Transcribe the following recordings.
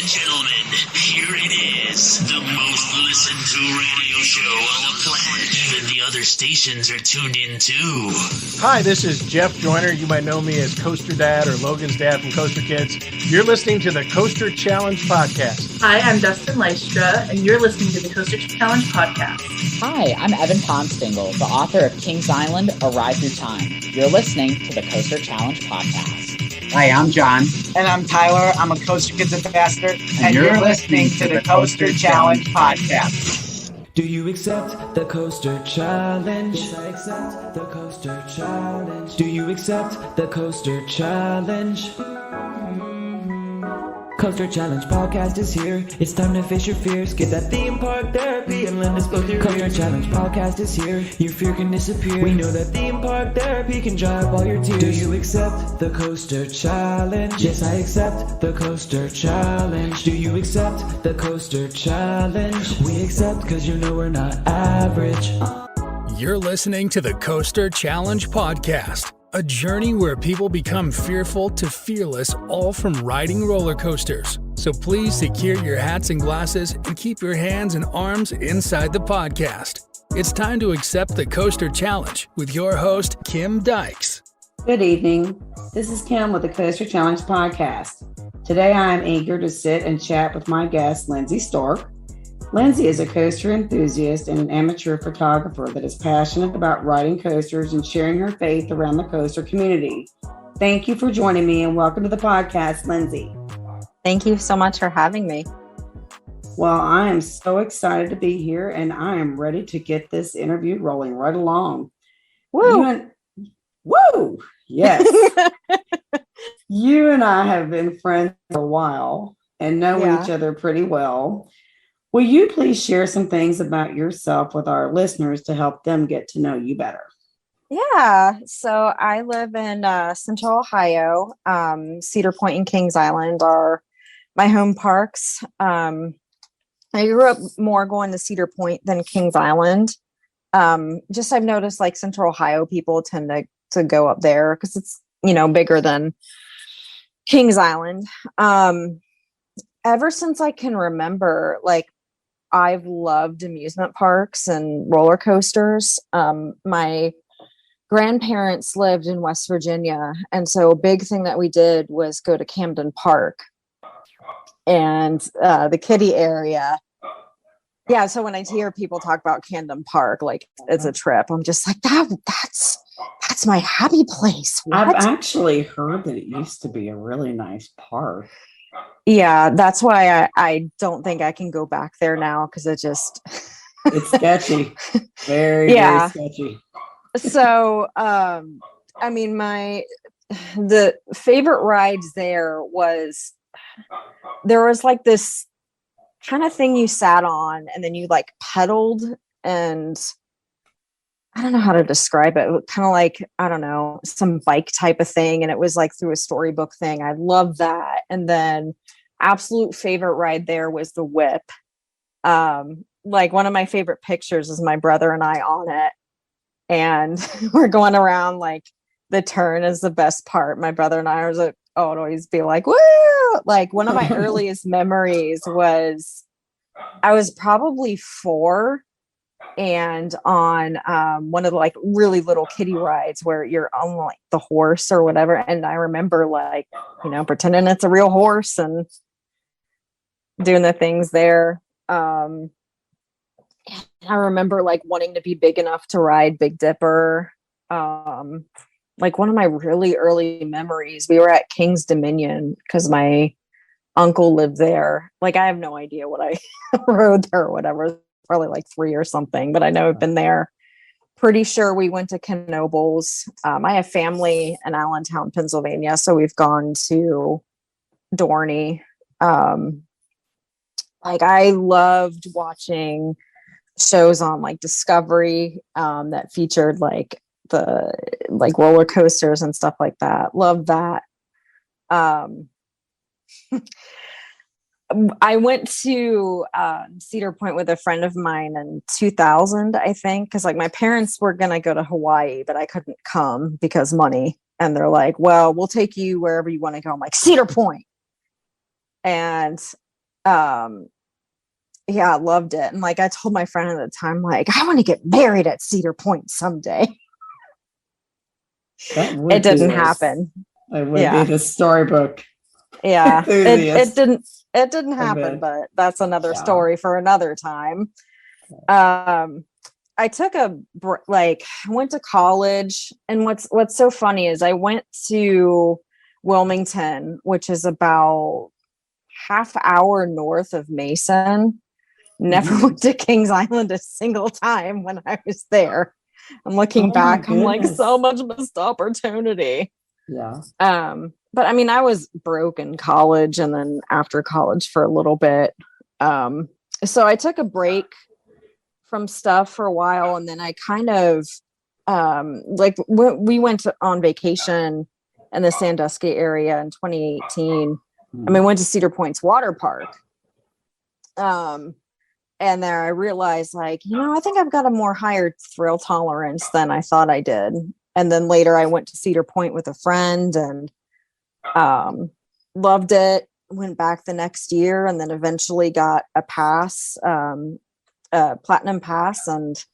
and gentlemen, here it is, the most listened to radio show on the planet. Even the other stations are tuned in too. Hi, this is Jeff Joyner. You might know me as Coaster Dad or Logan's dad from Coaster Kids. You're listening to the Coaster Challenge Podcast. Hi, I'm Dustin Lystra, and you're listening to the Coaster Challenge Podcast. Hi, I'm Evan Ponstingle, the author of Kings Island, A Ride Through Time. You're listening to the Coaster Challenge Podcast. Hi, I'm John. And I'm Tyler. I'm a Coaster Kids ambassador. And you're listening to the Coaster Challenge Podcast. Do you accept the Coaster Challenge? Yes, I accept the Coaster Challenge. Do you accept the Coaster Challenge? Coaster Challenge Podcast is here. It's time to face your fears. Get that theme park therapy and let us go through Coaster Challenge Podcast is here. Your fear can disappear. We know that theme park therapy can dry up all your tears. Do you accept the Coaster Challenge? Yes, I accept the Coaster Challenge. Do you accept the Coaster Challenge? We accept because you know we're not average. You're listening to the Coaster Challenge Podcast. A journey where people become fearful to fearless, all from riding roller coasters. So please secure your hats and glasses and keep your hands and arms inside the podcast. It's time to accept the Coaster Challenge with your host, Kim Dykes. Good evening. This is Kim with the Coaster Challenge Podcast. Today I am eager to sit and chat with my guest, Lindsay Storck. Lindsay is a coaster enthusiast and an amateur photographer that is passionate about riding coasters and sharing her faith around the coaster community. Thank you for joining me and welcome to the podcast, Lindsay. Thank you so much for having me. Well, I am so excited to be here and I am ready to get this interview rolling right along. Woo! Woo! Yes. You and I have been friends for a while and know each other pretty well. Will you please share some things about yourself with our listeners to help them get to know you better? Yeah. So I live in Central Ohio. Cedar Point and Kings Island are my home parks. I grew up more going to Cedar Point than Kings Island. Just I've noticed like Central Ohio people tend to go up there because it's, bigger than Kings Island. Ever since I can remember, like, I've loved amusement parks and roller coasters. My grandparents lived in West Virginia. And so a big thing that we did was go to Camden Park and the kiddie area. Yeah. So when I hear people talk about Camden Park, like it's a trip, I'm just like, that's my happy place. What? I've actually heard that it used to be a really nice park. Yeah, that's why I don't think I can go back there now because it's sketchy. Very sketchy. So, the favorite rides there was like this kind of thing you sat on and then you like pedaled and I don't know how to describe it. Kind of like, I don't know, some bike type of thing. And it was like through a storybook thing. I love that. And then absolute favorite ride there was the whip. Like one of my favorite pictures is my brother and I on it. And we're going around like the turn is the best part. My brother and I would always be like, woo! Like one of my earliest memories was I was probably 4. And on one of the like really little kiddie rides where you're on like the horse or whatever. And I remember like, pretending it's a real horse and doing the things there. I remember like wanting to be big enough to ride Big Dipper. Like one of my really early memories, we were at King's Dominion because my uncle lived there. Like I have no idea what I rode there or whatever. Probably like 3 or something, but I know I've been there. Pretty sure we went to Knoebels. I have family in Allentown, Pennsylvania, so we've gone to Dorney. Like I loved watching shows on like Discovery that featured like the like roller coasters and stuff like that. Love that. I went to Cedar Point with a friend of mine in 2000, I think, because like my parents were going to go to Hawaii, but I couldn't come because money. And they're like, well, we'll take you wherever you want to go. I'm like, Cedar Point. And Yeah, I loved it. And like I told my friend at the time, like, I want to get married at Cedar Point someday. It didn't happen. It would be the storybook. Yeah, Enthusiast. it didn't happen, but that's another story for another time. I took went to college, and what's so funny is I went to Wilmington, which is about half hour north of Mason. Never went to Kings Island a single time when I was there. I'm looking back, I'm like, so much missed opportunity. Yeah. But I mean, I was broke in college and then after college for a little bit. So I took a break from stuff for a while, and then I kind of we went on vacation in the Sandusky area in 2018. I mean, went to Cedar Point's water park. And there I realized, like, I think I've got a more higher thrill tolerance than I thought I did. And then later I went to Cedar Point with a friend and loved it. Went back the next year and then eventually got a pass, platinum pass. And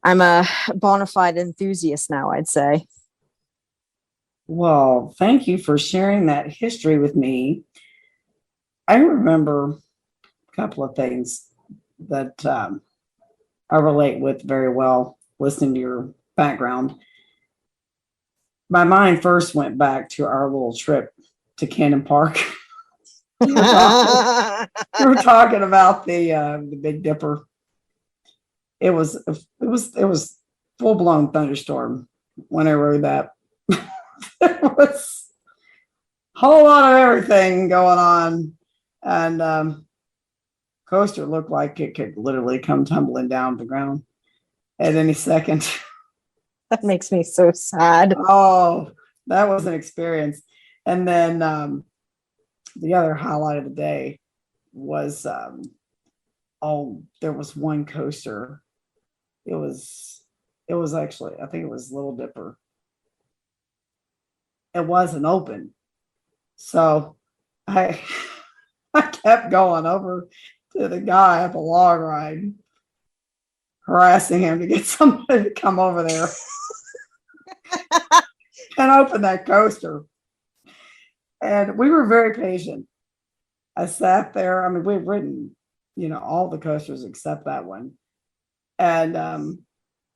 I'm a bona fide enthusiast now, I'd say. Well, thank you for sharing that history with me. I remember couple of things that I relate with very well listening to your background. My mind first went back to our little trip to Cannon Park. You were talking about the Big Dipper. It was full blown thunderstorm when I rode that. There was a whole lot of everything going on, and coaster looked like it could literally come tumbling down the ground at any second. That makes me so sad. Oh, that was an experience. And then the other highlight of the day was there was one coaster. It was actually, I think it was Little Dipper. It wasn't open. So I kept going over to the guy at the log ride, harassing him to get somebody to come over there and open that coaster. And we were very patient. I sat there. I mean, we've ridden, all the coasters except that one. And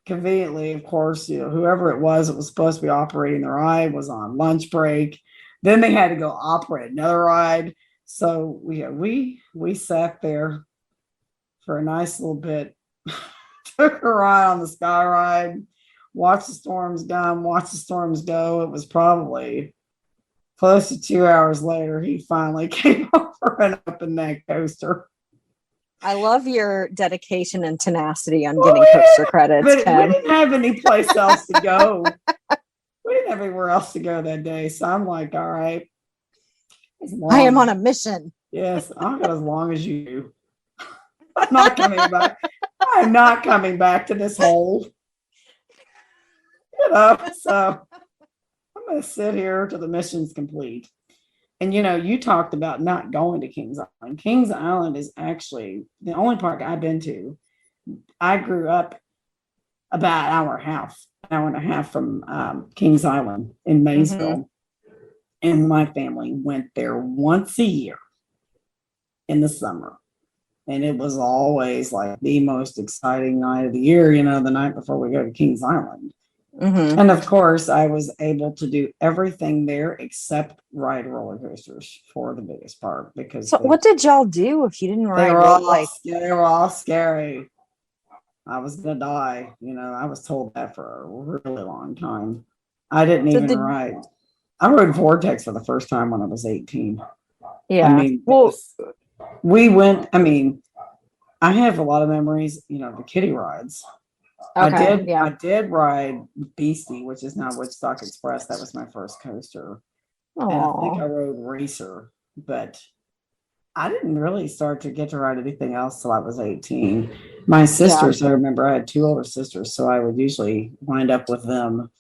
conveniently, of course, whoever it was supposed to be operating the ride was on lunch break. Then they had to go operate another ride. So we sat there for a nice little bit, took a ride on the sky ride, watched the storms come, watched the storms go. It was probably close to 2 hours later, he finally came over and opened that coaster. I love your dedication and tenacity on getting coaster credits. But we didn't have any place else to go. We didn't have anywhere else to go that day. So I'm like, all right. I am on a mission. Yes, I'll go as long as you do. I'm not coming back. I'm not coming back to this hole. So I'm going to sit here till the mission's complete. And, you talked about not going to Kings Island. Kings Island is actually the only park I've been to. I grew up about an hour and a half from Kings Island in Maysville. Mm-hmm. And my family went there once a year in the summer. And it was always like the most exciting night of the year, the night before we go to Kings Island. Mm-hmm. And of course, I was able to do everything there except ride roller coasters for the biggest part. Because what did y'all do if you didn't ride? They were all scary. I was going to die. I was told that for a really long time. I didn't even ride. I rode Vortex for the first time when I was 18. Yeah. I mean, we went, I have a lot of memories, the kiddie rides. Okay, I did ride Beastie, which is now Woodstock Express. That was my first coaster. And I think I rode Racer, but I didn't really start to get to ride anything else till I was 18. My sisters, I remember I had two older sisters, so I would usually wind up with them.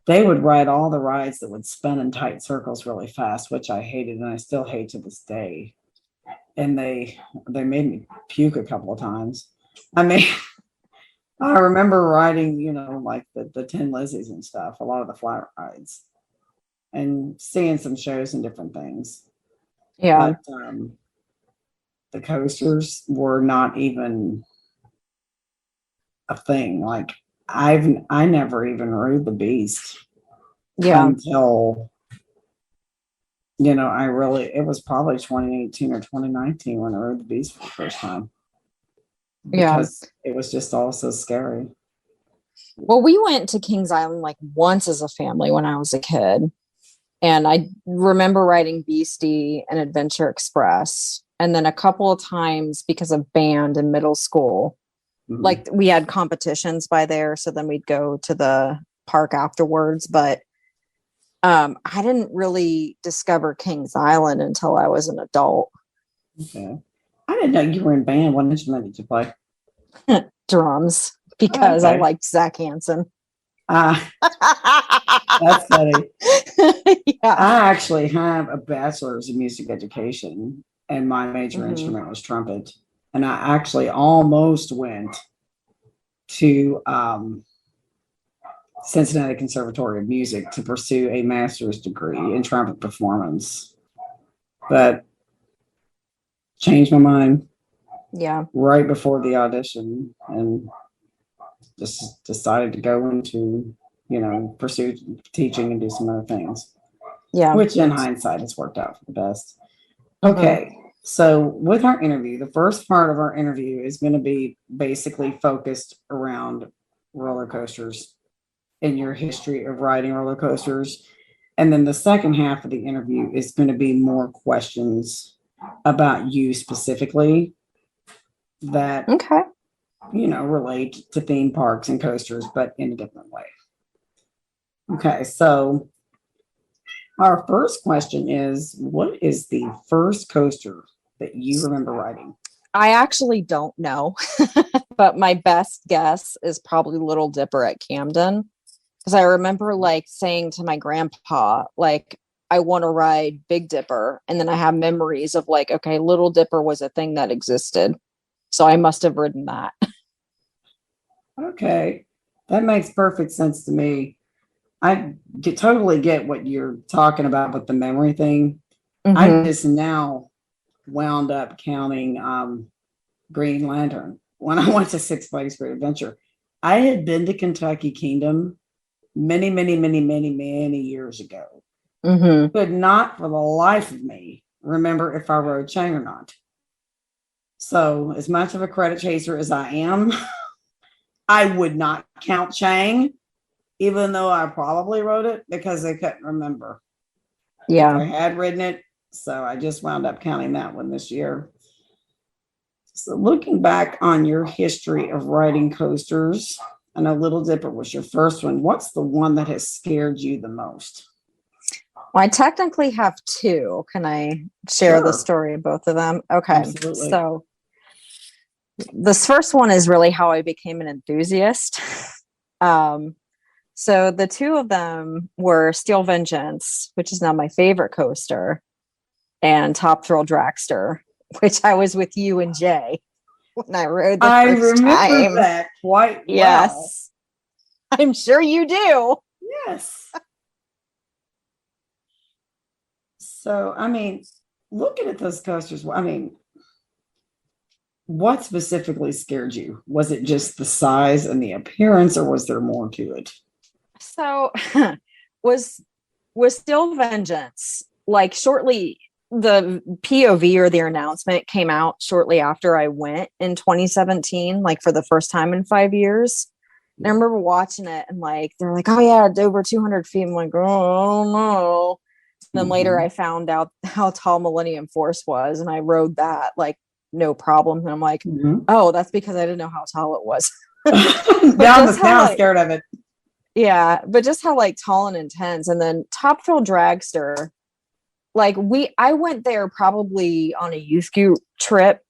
They would ride all the rides that would spin in tight circles really fast, which I hated, and I still hate to this day. and they made me puke a couple of times. I mean, I remember riding, like the Tin Lizzies and stuff, a lot of the flat rides, and seeing some shows and different things. Yeah. But the coasters were not even a thing. Like I never even rode the Beast. Yeah. Until it was probably 2018 or 2019 when I rode the Beast for the first time. Because it was just all so scary. Well, we went to Kings Island like once as a family when I was a kid. And I remember riding Beastie and Adventure Express. And then a couple of times because of band in middle school, like we had competitions by there. So then we'd go to the park afterwards. But I didn't really discover Kings Island until I was an adult. Okay. I didn't know you were in band. What instrument did you play? Drums, because I liked Zach Hansen. That's funny. Yeah. I actually have a bachelor's in music education, and my major instrument was trumpet. And I actually almost went to Cincinnati Conservatory of Music to pursue a master's degree in trumpet performance, but changed my mind. Yeah. Right before the audition, and just decided to go into, pursue teaching and do some other things. Yeah. Which in hindsight has worked out for the best. Okay. So with our interview, the first part of our interview is going to be basically focused around roller coasters and your history of riding roller coasters. And then the second half of the interview is going to be more questions about you specifically that relate to theme parks and coasters, but in a different way. Okay, so our first question is, what is the first coaster that you remember riding? I actually don't know, but my best guess is probably Little Dipper at Camden, because I remember saying to my grandpa, I want to ride Big Dipper, and then I have memories of okay, Little Dipper was a thing that existed. So I must have ridden that. Okay. That makes perfect sense to me. I totally get what you're talking about with the memory thing. I just now wound up counting Green Lantern when I went to Six Flags Great Adventure. I had been to Kentucky Kingdom many, many, many, many, many years ago. Could not for the life of me remember if I rode Chang or not. So as much of a credit chaser as I am, I would not count Chang, even though I probably rode it, because I couldn't remember. Yeah. I had ridden it, so I just wound up counting that one this year. So looking back on your history of riding coasters, I know Little Dipper was your first one. What's the one that has scared you the most? Well, I technically have two. Can I share the story of both of them? Okay. Absolutely. So this first one is really how I became an enthusiast. So the two of them were Steel Vengeance, which is now my favorite coaster, and Top Thrill Dragster, which I was with you and Jay when I rode the first time. I remember that quite well. Yes. I'm sure you do. Yes. So, looking at those coasters, what specifically scared you? Was it just the size and the appearance, or was there more to it? So was Steel Vengeance, shortly, the POV or the announcement came out shortly after I went in 2017, for the first time in 5 years. And I remember watching it and they're like, oh yeah, it's over 200 feet. I'm like, oh, I don't know. And then later I found out how tall Millennium Force was, and I rode that no problem. And I'm like, oh, that's because I didn't know how tall it was. Now I'm scared of it. Yeah, but just how tall and intense. And then Top Thrill Dragster, I went there probably on a youth group trip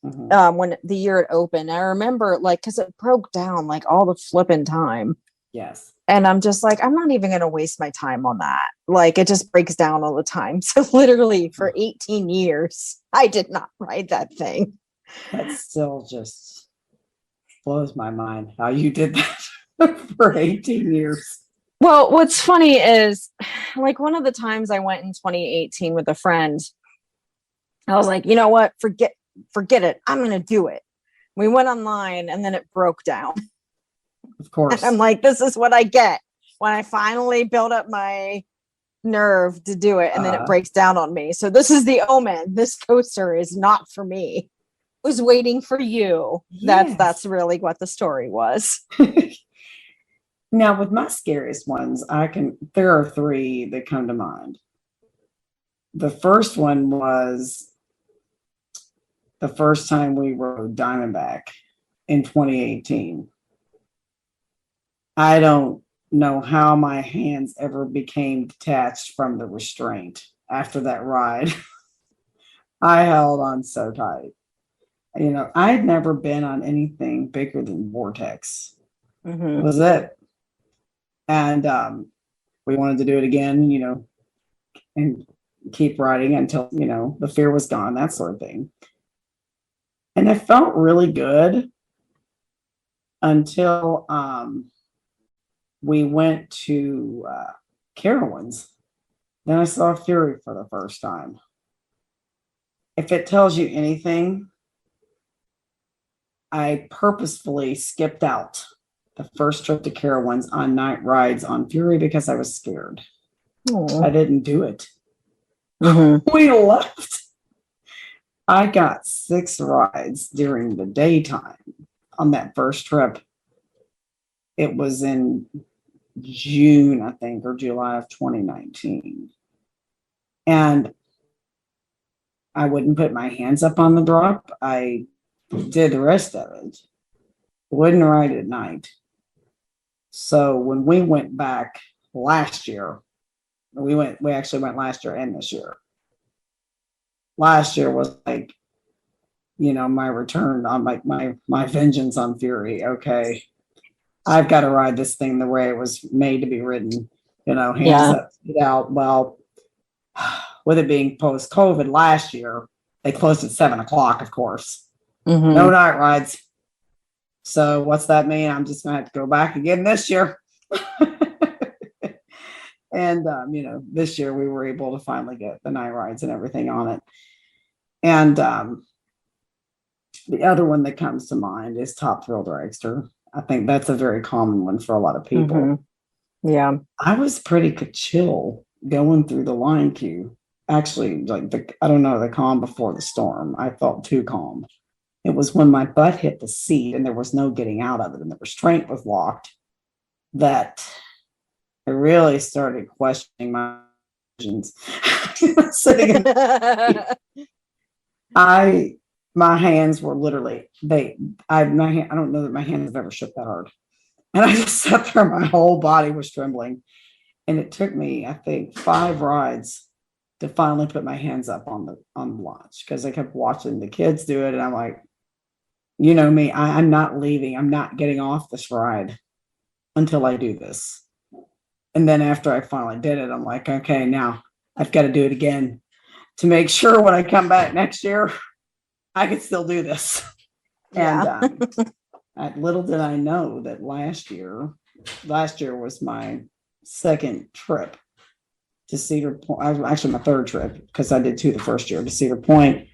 when the year it opened. I remember because it broke down all the flipping time. Yes. And I'm just like, I'm not even going to waste my time on that. Like, it just breaks down all the time. So literally for 18 years, I did not ride that thing. That still just blows my mind how you did that for 18 years. Well, what's funny is, like, one of the times I went in 2018 with a friend, I was like, you know what? Forget it. I'm going to do it. We went online and then it broke down. Of course. And I'm like, this is what I get when I finally build up my nerve to do it. And then it breaks down on me. So this is the omen. This coaster is not for me. It was waiting for you. Yes. That's really what the story was. Now, with my scariest ones, there are three that come to mind. The first one was the first time we rode Diamondback in 2018. I don't know how my hands ever became detached from the restraint after that ride. I held on so tight. You know, I'd never been on anything bigger than Vortex. Mm-hmm. Was it? And we wanted to do it again, you know, and keep riding until, you know, the fear was gone, that sort of thing. And it felt really good until we went to Carowinds. Then I saw Fury for the first time. If it tells you anything, I purposefully skipped out the first trip to Carowinds on night rides on Fury because I was scared. I didn't do it. Mm-hmm. We left. I got 6 rides during the daytime on that first trip. It was in June, I think, or July of 2019. And I wouldn't put my hands up on the drop. I did the rest of it. Wouldn't ride at night. So when we went back last year, we actually went last year and this year. Last year was like, you know, my return on my vengeance on Fury. Okay, I've got to ride this thing the way it was made to be ridden. You know, hands up, feet out. Well, with it being post-COVID last year, they closed at 7:00, of course. Mm-hmm. No night rides. So what's that mean? I'm just gonna have to go back again this year. And you know, this year we were able to finally get the night rides and everything on it. And the other one that comes to mind is Top Thrill Dragster. I think that's a very common one for a lot of people. Mm-hmm. Yeah. I was pretty chill going through the line queue. Actually, like I don't know, the calm before the storm. I felt too calm. It was when my butt hit the seat and there was no getting out of it and the restraint was locked that I really started questioning my decisions. Sitting in my hands were literally I don't know that my hands have ever shook that hard. And I just sat there, my whole body was trembling. And it took me, I think, 5 rides to finally put my hands up on the launch because I kept watching the kids do it. And I'm like, you know me, I'm not leaving. I'm not getting off this ride until I do this. And then after I finally did it, I'm like, okay, now I've got to do it again to make sure when I come back next year, I can still do this. Yeah. And little did I know that last year was my second trip to Cedar Point. Actually my third trip because I did 2 the first year to Cedar Point.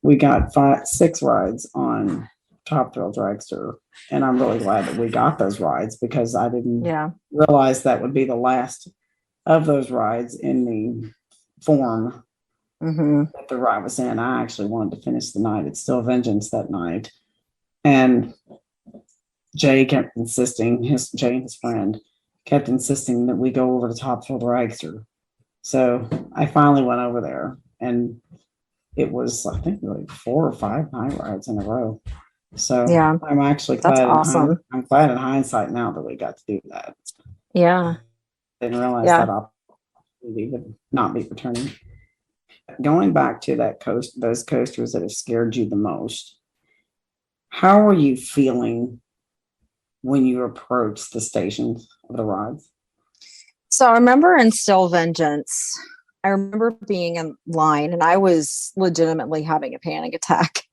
We got 6 rides on Top Thrill Dragster, and I'm really glad that we got those rides because I didn't realize that would be the last of those rides in the form that the ride was in. I actually wanted to finish the night. It's still Vengeance that night, and Jay kept insisting. Jay and his friend kept insisting that we go over to Top Thrill Dragster. So I finally went over there, and it was, I think, like 4 or 5 night rides in a row. So I'm actually glad. That's awesome. I'm glad in hindsight now that we got to do that. Yeah. Didn't realize that opportunity would not be returning. Going back to those coasters that have scared you the most, how are you feeling when you approach the stations of the rides? So I remember in Still Vengeance, I remember being in line and I was legitimately having a panic attack.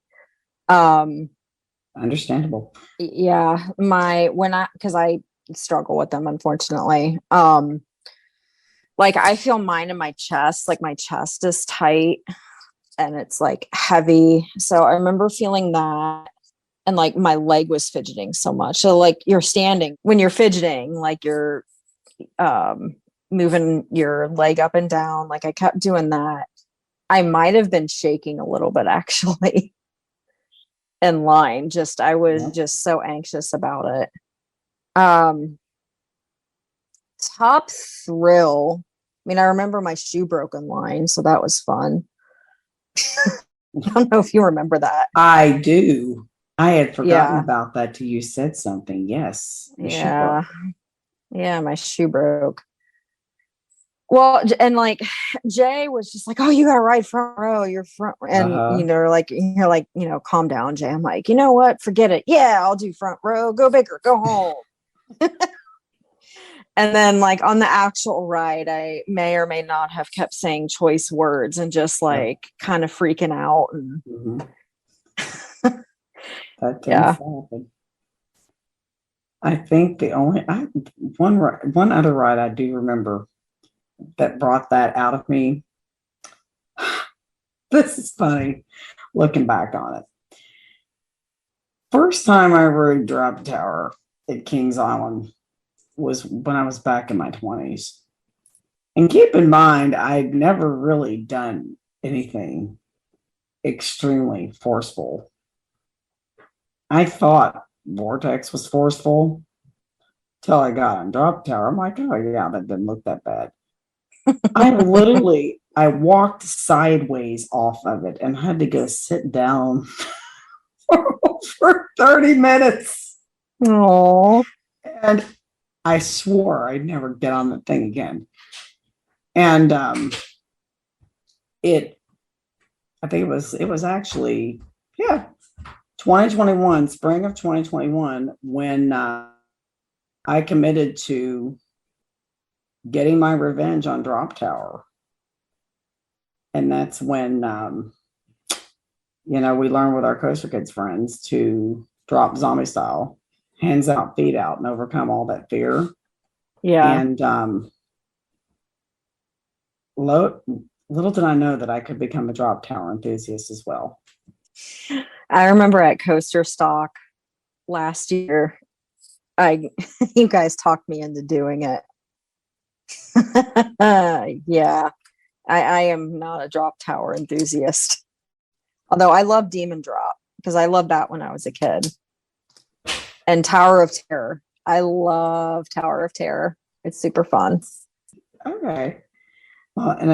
Understandable. Yeah, because I struggle with them, unfortunately. Like I feel mine in my chest, like my chest is tight and it's like heavy. So I remember feeling that, and like my leg was fidgeting so much. So like you're standing when you're fidgeting, like you're moving your leg up and down. Like I kept doing that. I might have been shaking a little bit actually in line. I was just so anxious about it. Top thrill. I mean, I remember my shoe broke in line, so that was fun. I don't know if you remember that. I do. I had forgotten about that till you said something. Yes. Yeah. Yeah, my shoe broke. Well, and like Jay was just like, "Oh, you gotta ride front row. You're front," and you're like, calm down, Jay. I'm like, you know what? Forget it. Yeah, I'll do front row. Go bigger. Go home. And then, like on the actual ride, I may or may not have kept saying choice words and just like kind of freaking out. And that tends to happen. I think the only one other ride I do remember that brought that out of me. This is funny looking back on it. First time I rode Drop Tower at Kings Island was when I was back in my 20s. And keep in mind, I'd never really done anything extremely forceful. I thought Vortex was forceful till I got on Drop Tower. I'm like, oh yeah, that didn't look that bad. I walked sideways off of it and had to go sit down for 30 minutes. Oh. And I swore I'd never get on the thing again. And I think it was actually 2021, spring of 2021, when I committed to getting my revenge on Drop Tower. And that's when we learned with our Coaster Kids friends to drop zombie style, hands out, feet out, and overcome all that fear. Yeah. And little did I know that I could become a Drop Tower enthusiast as well. I remember at Coaster Stock last year, you guys talked me into doing it. Yeah. I am not a Drop Tower enthusiast. Although I love Demon Drop because I loved that when I was a kid. And Tower of Terror. I love Tower of Terror. It's super fun. Okay. Well, and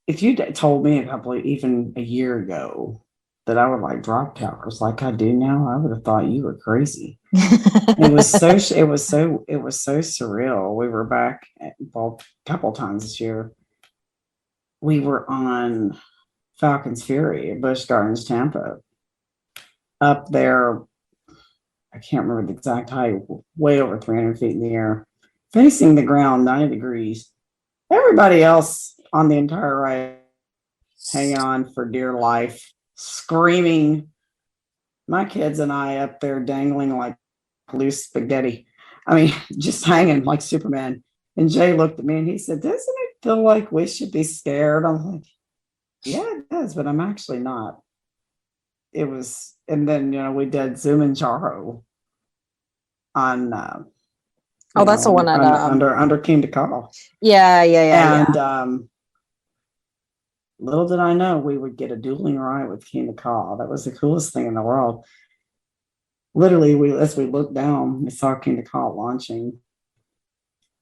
if you told me even a year ago that I would like Drop Towers like I do now, I would have thought you were crazy. It was so surreal. We were back a couple times this year. We were on Falcon's Fury at Busch Gardens, Tampa. Up there, I can't remember the exact height, way over 300 feet in the air, facing the ground 90 degrees. Everybody else on the entire ride hanging on for dear life, screaming. My kids and I up there dangling like loose spaghetti. I mean, just hanging like Superman. And Jay looked at me and he said, "Doesn't it feel like we should be scared?" I'm like, yeah, it does, but I'm actually not. It was, and then, we did Zoom and Charo on, that's the one at, under King to Call. Yeah. And, little did I know we would get a dueling ride with King to Call. That was the coolest thing in the world. Literally, as we looked down, we saw King to Call launching.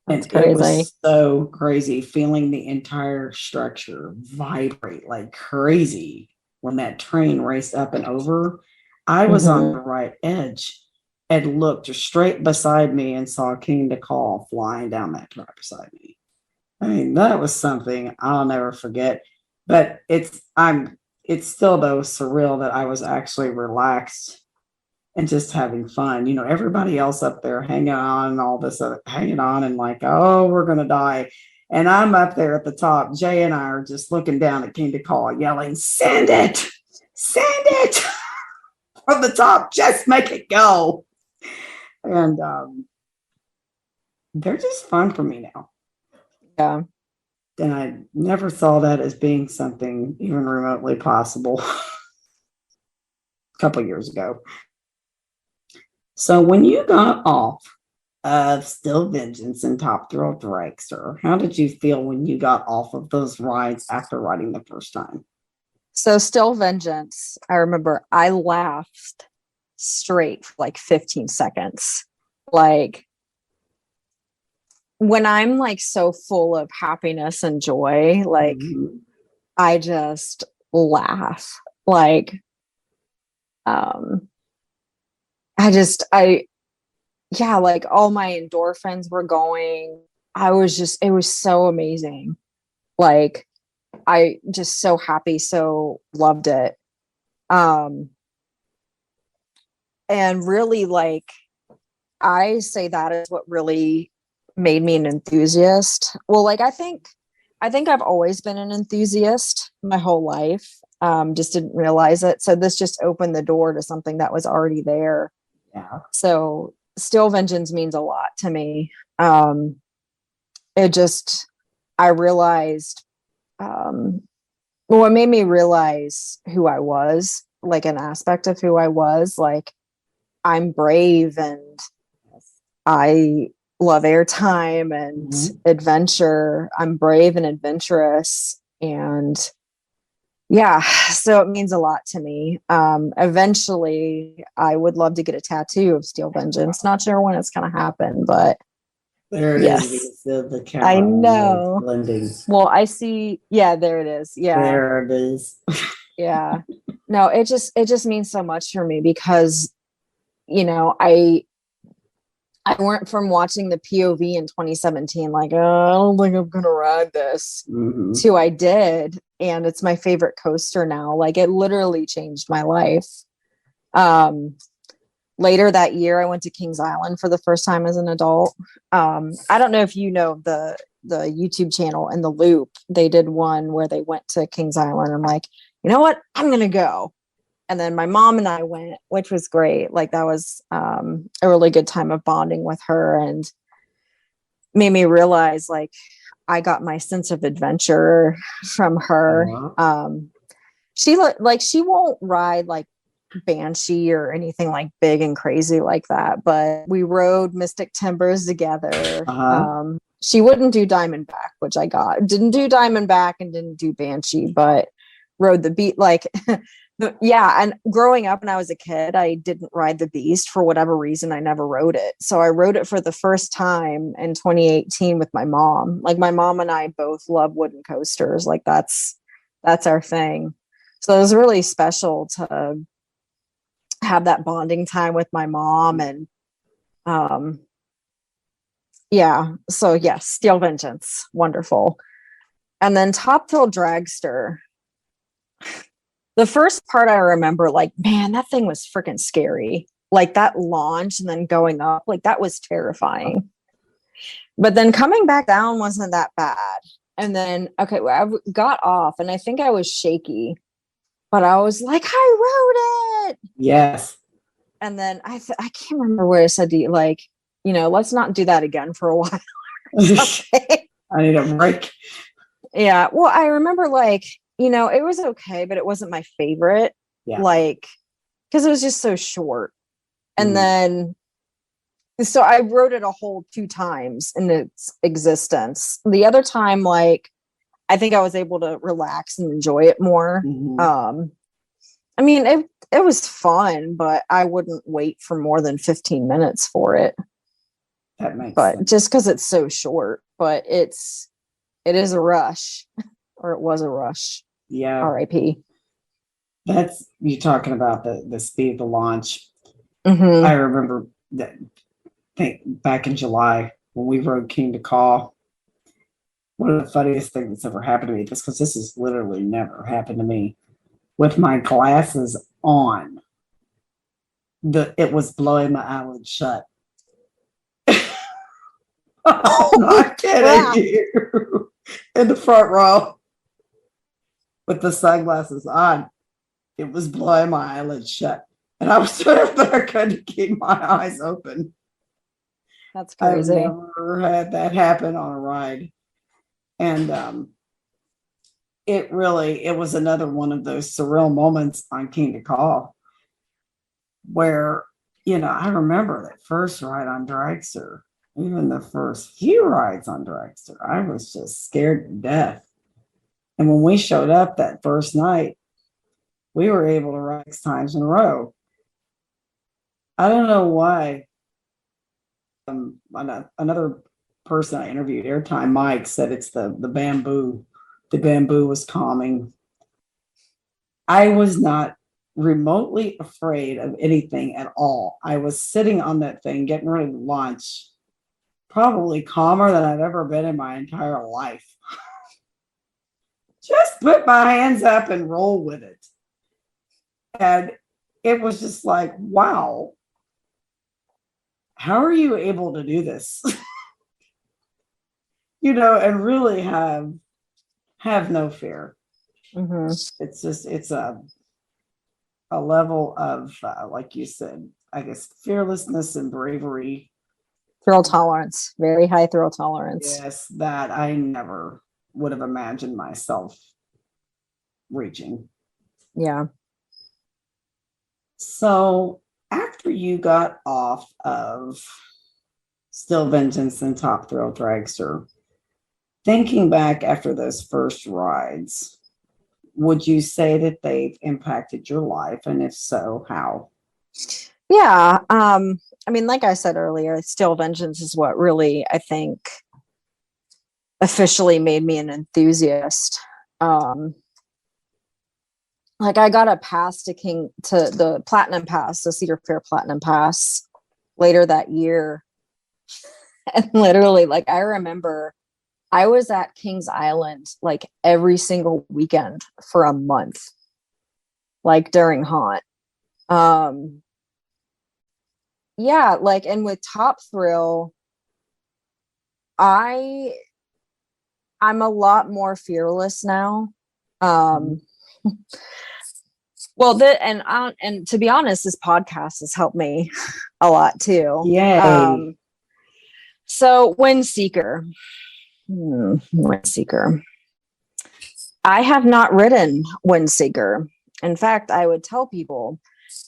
That's crazy. It was so crazy feeling the entire structure vibrate like crazy when that train raced up and over. I was on the right edge and looked straight beside me and saw King to Call flying down that track beside me. I mean, that was something I'll never forget. But it's still though surreal that I was actually relaxed and just having fun. Everybody else up there hanging on and all this, hanging on and like, oh, we're going to die. And I'm up there at the top. Jay and I are just looking down at King to Call, yelling, send it from the top, just make it go. And they're just fun for me now. Yeah. And I never saw that as being something even remotely possible a couple years ago. So when you got off of Still Vengeance and Top Thrill Dragster, how did you feel when you got off of those rides after riding the first time? So Still Vengeance, I remember I laughed straight for like 15 seconds. Like when I'm like so full of happiness and joy, like I just laugh. Like like all my endorphins were going. It was so amazing. Like I just so happy, so loved it. And really, like, I say that is what really made me an enthusiast. Well, like, I think I've always been an enthusiast my whole life. Just didn't realize it. So this just opened the door to something that was already there. Yeah. So Still Vengeance means a lot to me. I realized, it made me realize who I was, like an aspect of who I was. Like I'm brave and I love airtime and adventure. I'm brave and adventurous, and yeah, so it means a lot to me. Eventually I would love to get a tattoo of Steel Vengeance. Not sure when it's going to happen, but there it is. The camera I know. blending. Well, I see. Yeah, there it is. Yeah, there it is. Yeah. No, it just means so much for me because, I went from watching the POV in 2017, like, oh, I don't think I'm gonna ride this, to I did, and it's my favorite coaster now. Like it literally changed my life. Later that year, I went to Kings Island for the first time as an adult. I don't know if you know the YouTube channel In the Loop. They did one where they went to Kings Island. I'm like, you know what? I'm gonna go. And then my mom and I went, which was great. Like that was a really good time of bonding with her, and made me realize like I got my sense of adventure from her. She won't ride like Banshee or anything like big and crazy like that, but we rode Mystic Timbers together. She wouldn't do Diamondback, which didn't do Diamondback and didn't do Banshee, but rode the beat like yeah. And growing up when I was a kid, I didn't ride the Beast for whatever reason. I never rode it. So I rode it for the first time in 2018 with my mom. Like my mom and I both love wooden coasters. Like that's our thing. So it was really special to have that bonding time with my mom. And so yes, Steel Vengeance, wonderful. And then Top Thrill Dragster. The first part I remember, like, man, that thing was freaking scary. Like that launch and then going up, like that was terrifying. But then coming back down wasn't that bad. And then, I got off and I think I was shaky, but I was like, I rode it. Yes. And then I can't remember where I said to you, like, let's not do that again for a while. Okay. I need a break. Yeah. Well, I remember like, it was okay, but it wasn't my favorite. Yeah. Like, because it was just so short. And then, so I rode it a whole 2 times in its existence. The other time, like, I think I was able to relax and enjoy it more. I mean, it was fun, but I wouldn't wait for more than 15 minutes for it. That makes sense. Just because it's so short, but it is a rush, or it was a rush. Yeah. R.I.P. That's you talking about the speed of the launch. I remember that back in July when we rode King to Call. One of the funniest things that's ever happened to me, just because this has literally never happened to me, with my glasses on, it was blowing my eyelids shut. I'm not kidding you. In the front row with the sunglasses on, it was blowing my eyelids shut. And I was sitting there, couldn't keep my eyes open. That's crazy. I've never had that happen on a ride. And it was another one of those surreal moments on King to Call where, I remember that first ride on Dragster, even the first few rides on Dragster, I was just scared to death. And when we showed up that first night, we were able to ride 6 times in a row. I don't know why. Another person I interviewed, Airtime Mike, said it's the bamboo. The bamboo was calming. I was not remotely afraid of anything at all. I was sitting on that thing, getting ready to launch, probably calmer than I've ever been in my entire life. Just put my hands up and roll with it. And it was just like, wow, how are you able to do this? And really have no fear. Mm-hmm. It's a level of, like you said, I guess, fearlessness and bravery. Thrill tolerance, very high thrill tolerance. Yes, that I never would have imagined myself reaching. Yeah. So after you got off of Still Vengeance and Top Thrill Dragster, thinking back after those first rides, would you say that they've impacted your life? And if so, how? Yeah. I mean, like I said earlier, Still Vengeance is what really, I think, officially made me an enthusiast. Like I got a pass to the Platinum Pass, the Cedar Fair Platinum Pass later that year. And literally, like, I remember I was at Kings Island like every single weekend for a month, like during Haunt. Yeah, like, and with Top Thrill, I'm a lot more fearless now. Well, and to be honest, this podcast has helped me a lot too. Yay. So Windseeker. I have not ridden Windseeker. In fact, I would tell people,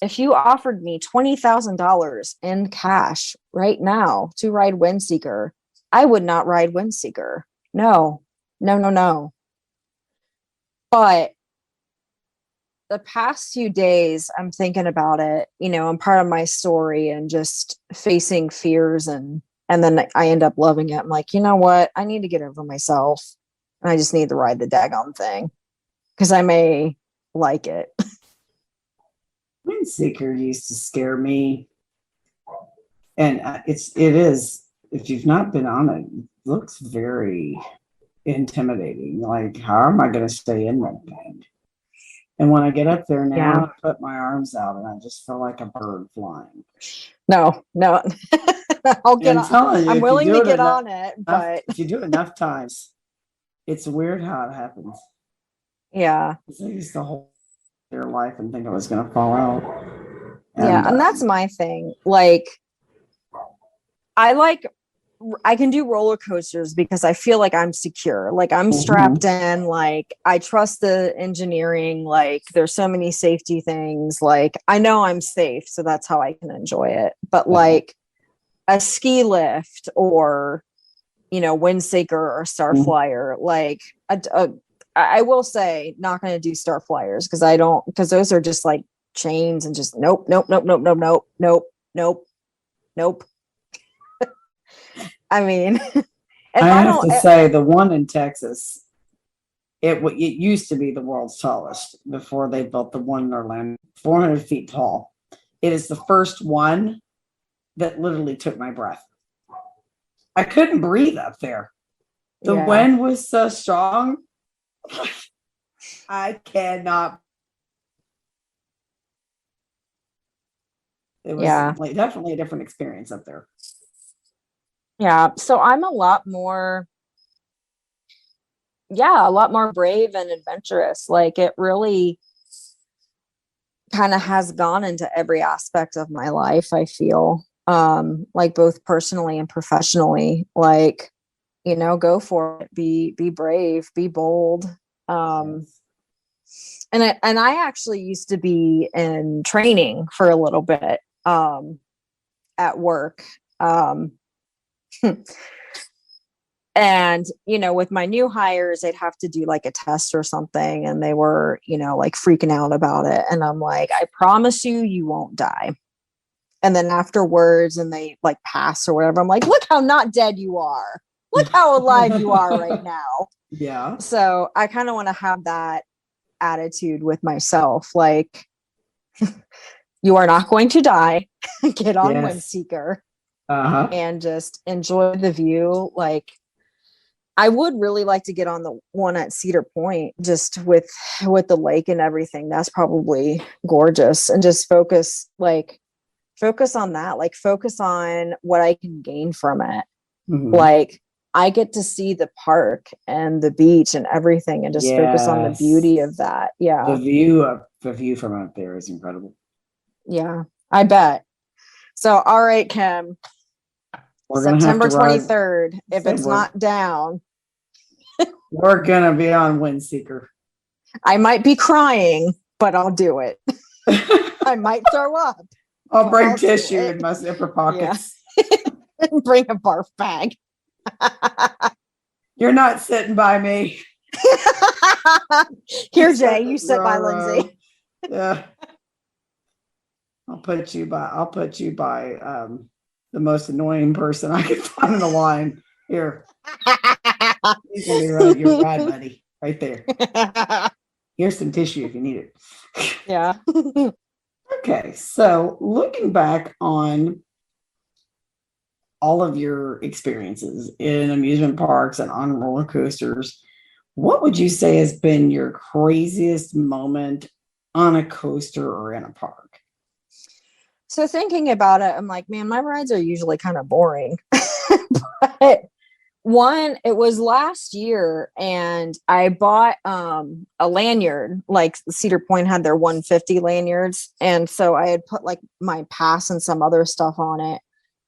if you offered me $20,000 in cash right now to ride Windseeker, I would not ride Windseeker. No. But the past few days, I'm thinking about it, I'm part of my story and just facing fears and then I end up loving it. I'm like, you know what? I need to get over myself. And I just need to ride the daggone thing because I may like it. Windseeker used to scare me. And it is, if you've not been on it, it looks very intimidating. Like, how am I going to stay in that thing? And when I get up there now, I put my arms out and I just feel like a bird flying. No. I'll get on. I'm willing to get on it, but if you do it enough times, it's weird how it happens. Yeah. I used to hold their life and think I was going to fall out. And that's my thing. Like, I can do roller coasters because I feel like I'm secure. Like I'm strapped in, like I trust the engineering. Like there's so many safety things. Like I know I'm safe. So that's how I can enjoy it. But like a ski lift or, Windseeker or Starflyer, like I will say not going to do Starflyers because those are just like chains and just nope. I mean, I have to say the one in Texas, it used to be the world's tallest before they built the one in Orlando, 400 feet tall. It is the first one that literally took my breath. I couldn't breathe up there. The wind was so strong. I cannot. It was like definitely a different experience up there. Yeah. So I'm a lot more brave and adventurous. Like it really kind of has gone into every aspect of my life, I feel. Like both personally and professionally. Like, go for it. Be brave, be bold. And I actually used to be in training for a little bit at work. And, with my new hires, they'd have to do like a test or something. And they were, like freaking out about it. And I'm like, I promise you won't die. And then afterwards, and they like pass or whatever, I'm like, look how not dead you are. Look how alive you are right now. Yeah. So I kind of want to have that attitude with myself. Like, you are not going to die. Get on Windseeker and just enjoy the view. Like, I would really like to get on the one at Cedar Point, just with the lake and everything. That's probably gorgeous. And just focus on that. Like, focus on what I can gain from it. Mm-hmm. Like, I get to see the park and the beach and everything, and just focus on the beauty of that. Yeah. The view from up there is incredible. Yeah, I bet. So, all right, Kim. September 23rd. If it's not down, we're gonna be on Windseeker. I might be crying, but I'll do it. I might throw up. I'll bring tissue in my zipper pockets. Yeah. Bring a barf bag. You're not sitting by me. Here, Jay, you sit by Lindsay. Yeah. I'll put you by the most annoying person I could find in the line. Here. He's gonna be your ride buddy right there. Here's some tissue if you need it. Yeah. Okay, so looking back on all of your experiences in amusement parks and on roller coasters, what would you say has been your craziest moment on a coaster or in a park? So thinking about it, I'm like, man, my rides are usually kind of boring. But it was last year, and I bought a lanyard. Like Cedar Point had their 150 lanyards, and so I had put like my pass and some other stuff on it.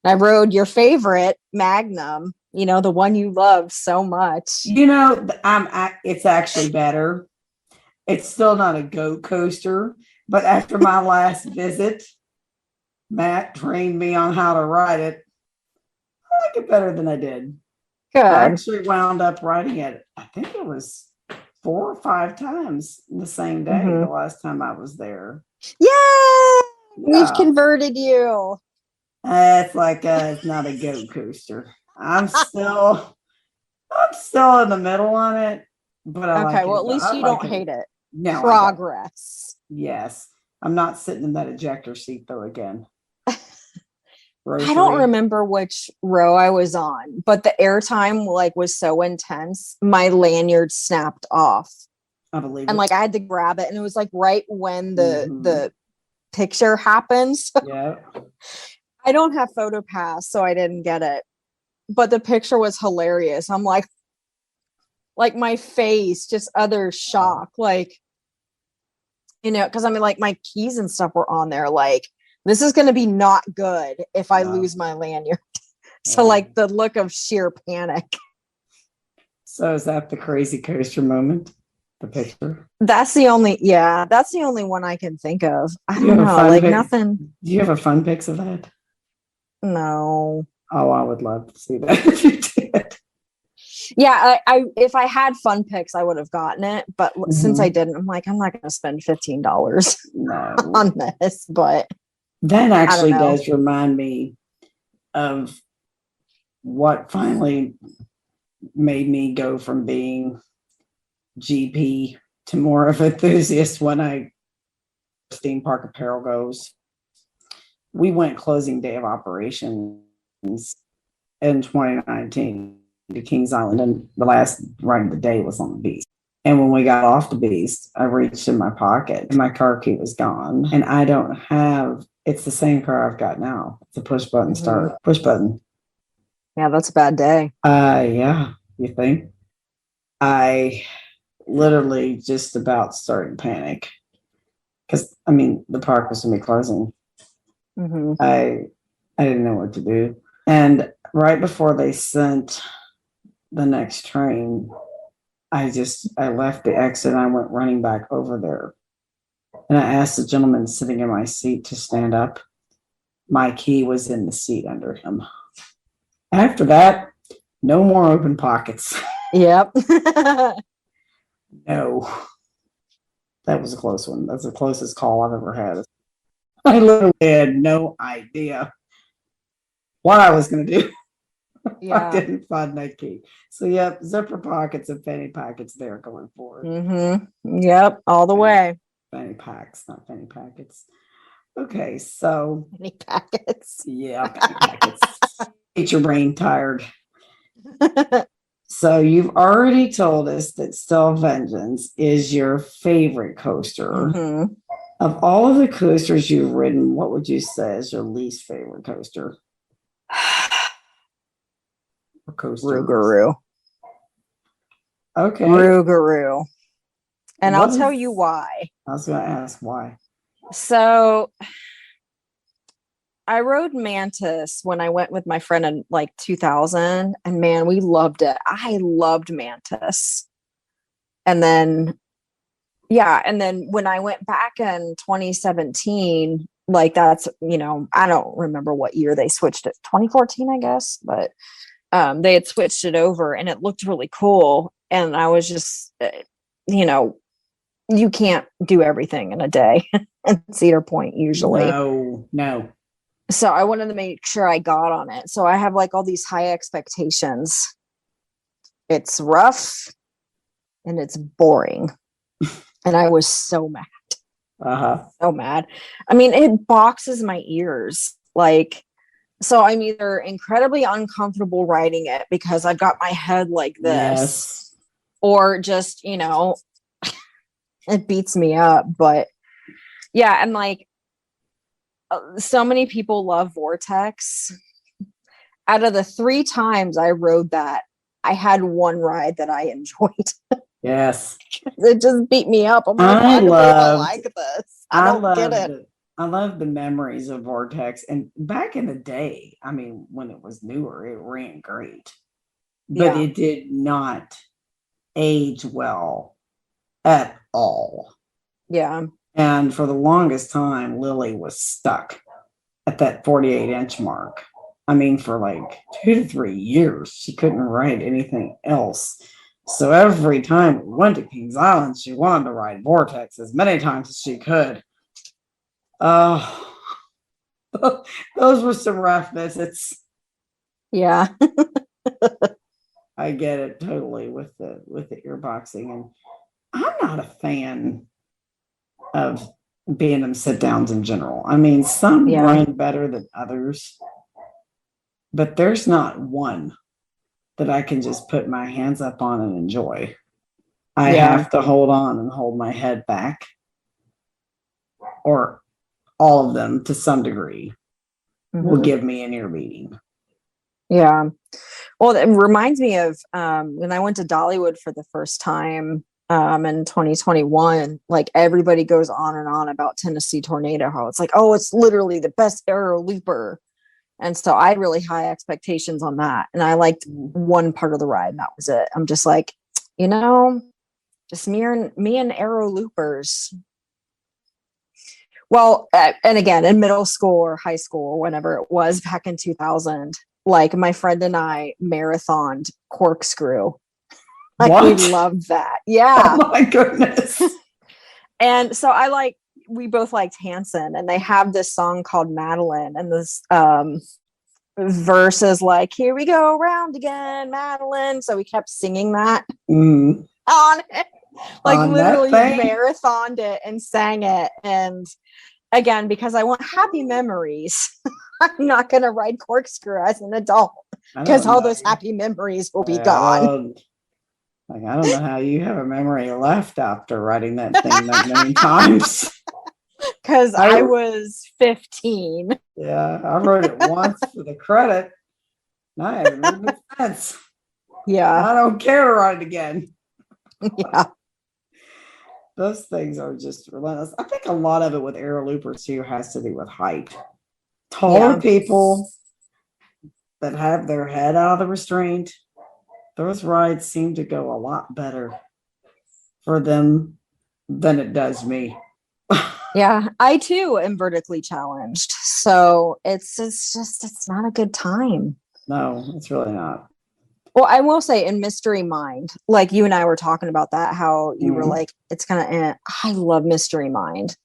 And I rode your favorite Magnum, the one you love so much. It's actually better. It's still not a goat coaster, but after my last visit, Matt trained me on how to ride it. I like it better than I did. Good. I actually wound up riding it, I think it was 4 or 5 times the same day, the last time I was there. Yay! We've converted you. It's like it's not a goat coaster. I'm still in the middle on it, but I like it. Well, at least you don't hate it. No, Progress. Yes, I'm not sitting in that ejector seat though again. I don't remember which row I was on, but the airtime was so intense, my lanyard snapped off. I believe and it. I had to grab it, and it was right when the picture happens. Yeah. I don't have PhotoPass, so I didn't get it. But the picture was hilarious. I'm like my face, just utter shock. Because my keys and stuff were on there. This is going to be not good if I lose my lanyard. So the look of sheer panic. So is that the crazy coaster moment? The picture? That's the only one I can think of. I don't know. Nothing. Do you have a fun pics of that? No. Oh, I would love to see that if you did. Yeah, I if I had fun pics, I would have gotten it. But since I didn't, I'm not going to spend $15 on this. But that actually does remind me of what finally made me go from being GP to more of an enthusiast when I theme park apparel goes. We went closing day of operations in 2019 to Kings Island, and the last ride of the day was on the beach. And when we got off the beast, I reached in my pocket and my car key was gone. And I don't have, it's the same car I've got now. It's a push button start, push button. Yeah, that's a bad day. Yeah, you think? I literally just about started to panic because, I mean, the park was going to be closing. I didn't know what to do. And right before they sent the next train, I left the exit and I went running back over there. And I asked the gentleman sitting in my seat to stand up. My key was in the seat under him. After that, no more open pockets. Yep. No. That was a close one. That's the closest call I've ever had. I literally had no idea what I was going to do. Yeah. I didn't find that key. So, yep, zipper pockets and fanny packets there going forward. Yep, all the way. Fanny packs, not fanny packets. Okay, so. Fanny packets. Yeah, fanny packets. Get your brain tired. So, you've already told us that Still Vengeance is your favorite coaster. Of all of the coasters you've ridden, what would you say is your least favorite coaster? Rougarou. Okay. Rougarou. And What I'll tell is- you why. I was going to ask why. So I rode Mantis when I went with my friend in like 2000, and man, we loved it. I loved Mantis. And then, and then when I went back in 2017, like that's, I don't remember what year they switched it, 2014, I guess, but they had switched it over and it looked really cool. And I was just, you can't do everything in a day at Cedar Point usually. No. So I wanted to make sure I got on it. So I have like all these high expectations. It's rough and it's boring. And I was so mad. So mad. I mean, it boxes my ears. Like, so I'm either incredibly uncomfortable riding it because I've got my head like this, or just, it beats me up. But yeah, and like so many people love Vortex. Out of the 3 times I rode that, I had one ride that I enjoyed. Yes. It just beat me up. I'm like, why do people like this? I don't get it. I love the memories of Vortex. And back in the day, I mean, when it was newer, it ran great. But it did not age well at all. Yeah. And for the longest time, Lily was stuck at that 48-inch mark. I mean, for like 2 to 3 years, she couldn't ride anything else. So every time we went to Kings Island, she wanted to ride Vortex as many times as she could. Those were some rough visits. Yeah. I get it totally with the earboxing. And I'm not a fan of B&M sit downs in general. I mean, some run better than others, but there's not one that I can just put my hands up on and enjoy. I have to hold on and hold my head back, or all of them to some degree will give me an ear beating. Yeah. Well, it reminds me of when I went to Dollywood for the first time in 2021, like everybody goes on and on about Tennessee Tornado, how it's like, oh, it's literally the best aero looper. And so I had really high expectations on that. And I liked one part of the ride, and that was it. I'm just like, just me and aero loopers. Well, and again, in middle school or high school or whenever it was back in 2000, like my friend and I marathoned Corkscrew. Like we loved that. Yeah. Oh my goodness. And so we both liked Hanson, and they have this song called Madeline, and this verse is like, here we go around again, Madeline. So we kept singing that on it. Like On literally that thing? marathoned it and sang it. And again, because I want happy memories, I'm not going to ride Corkscrew as an adult because all those happy memories will be gone. Like, I don't know how you have a memory left after writing that thing that many times. Because I was 15. Yeah, I wrote it once for the credit. And I haven't written it since. Yeah. I don't care to write it again. Yeah. Those things are just relentless. I think a lot of it with air loopers too has to do with height. Taller people that have their head out of the restraint, those rides seem to go a lot better for them than it does me. Yeah, I too am vertically challenged. So it's not a good time. No, it's really not. Well, I will say in Mystery Mind, like you and I were talking about that, how you were like, it's kind of, I love Mystery Mind.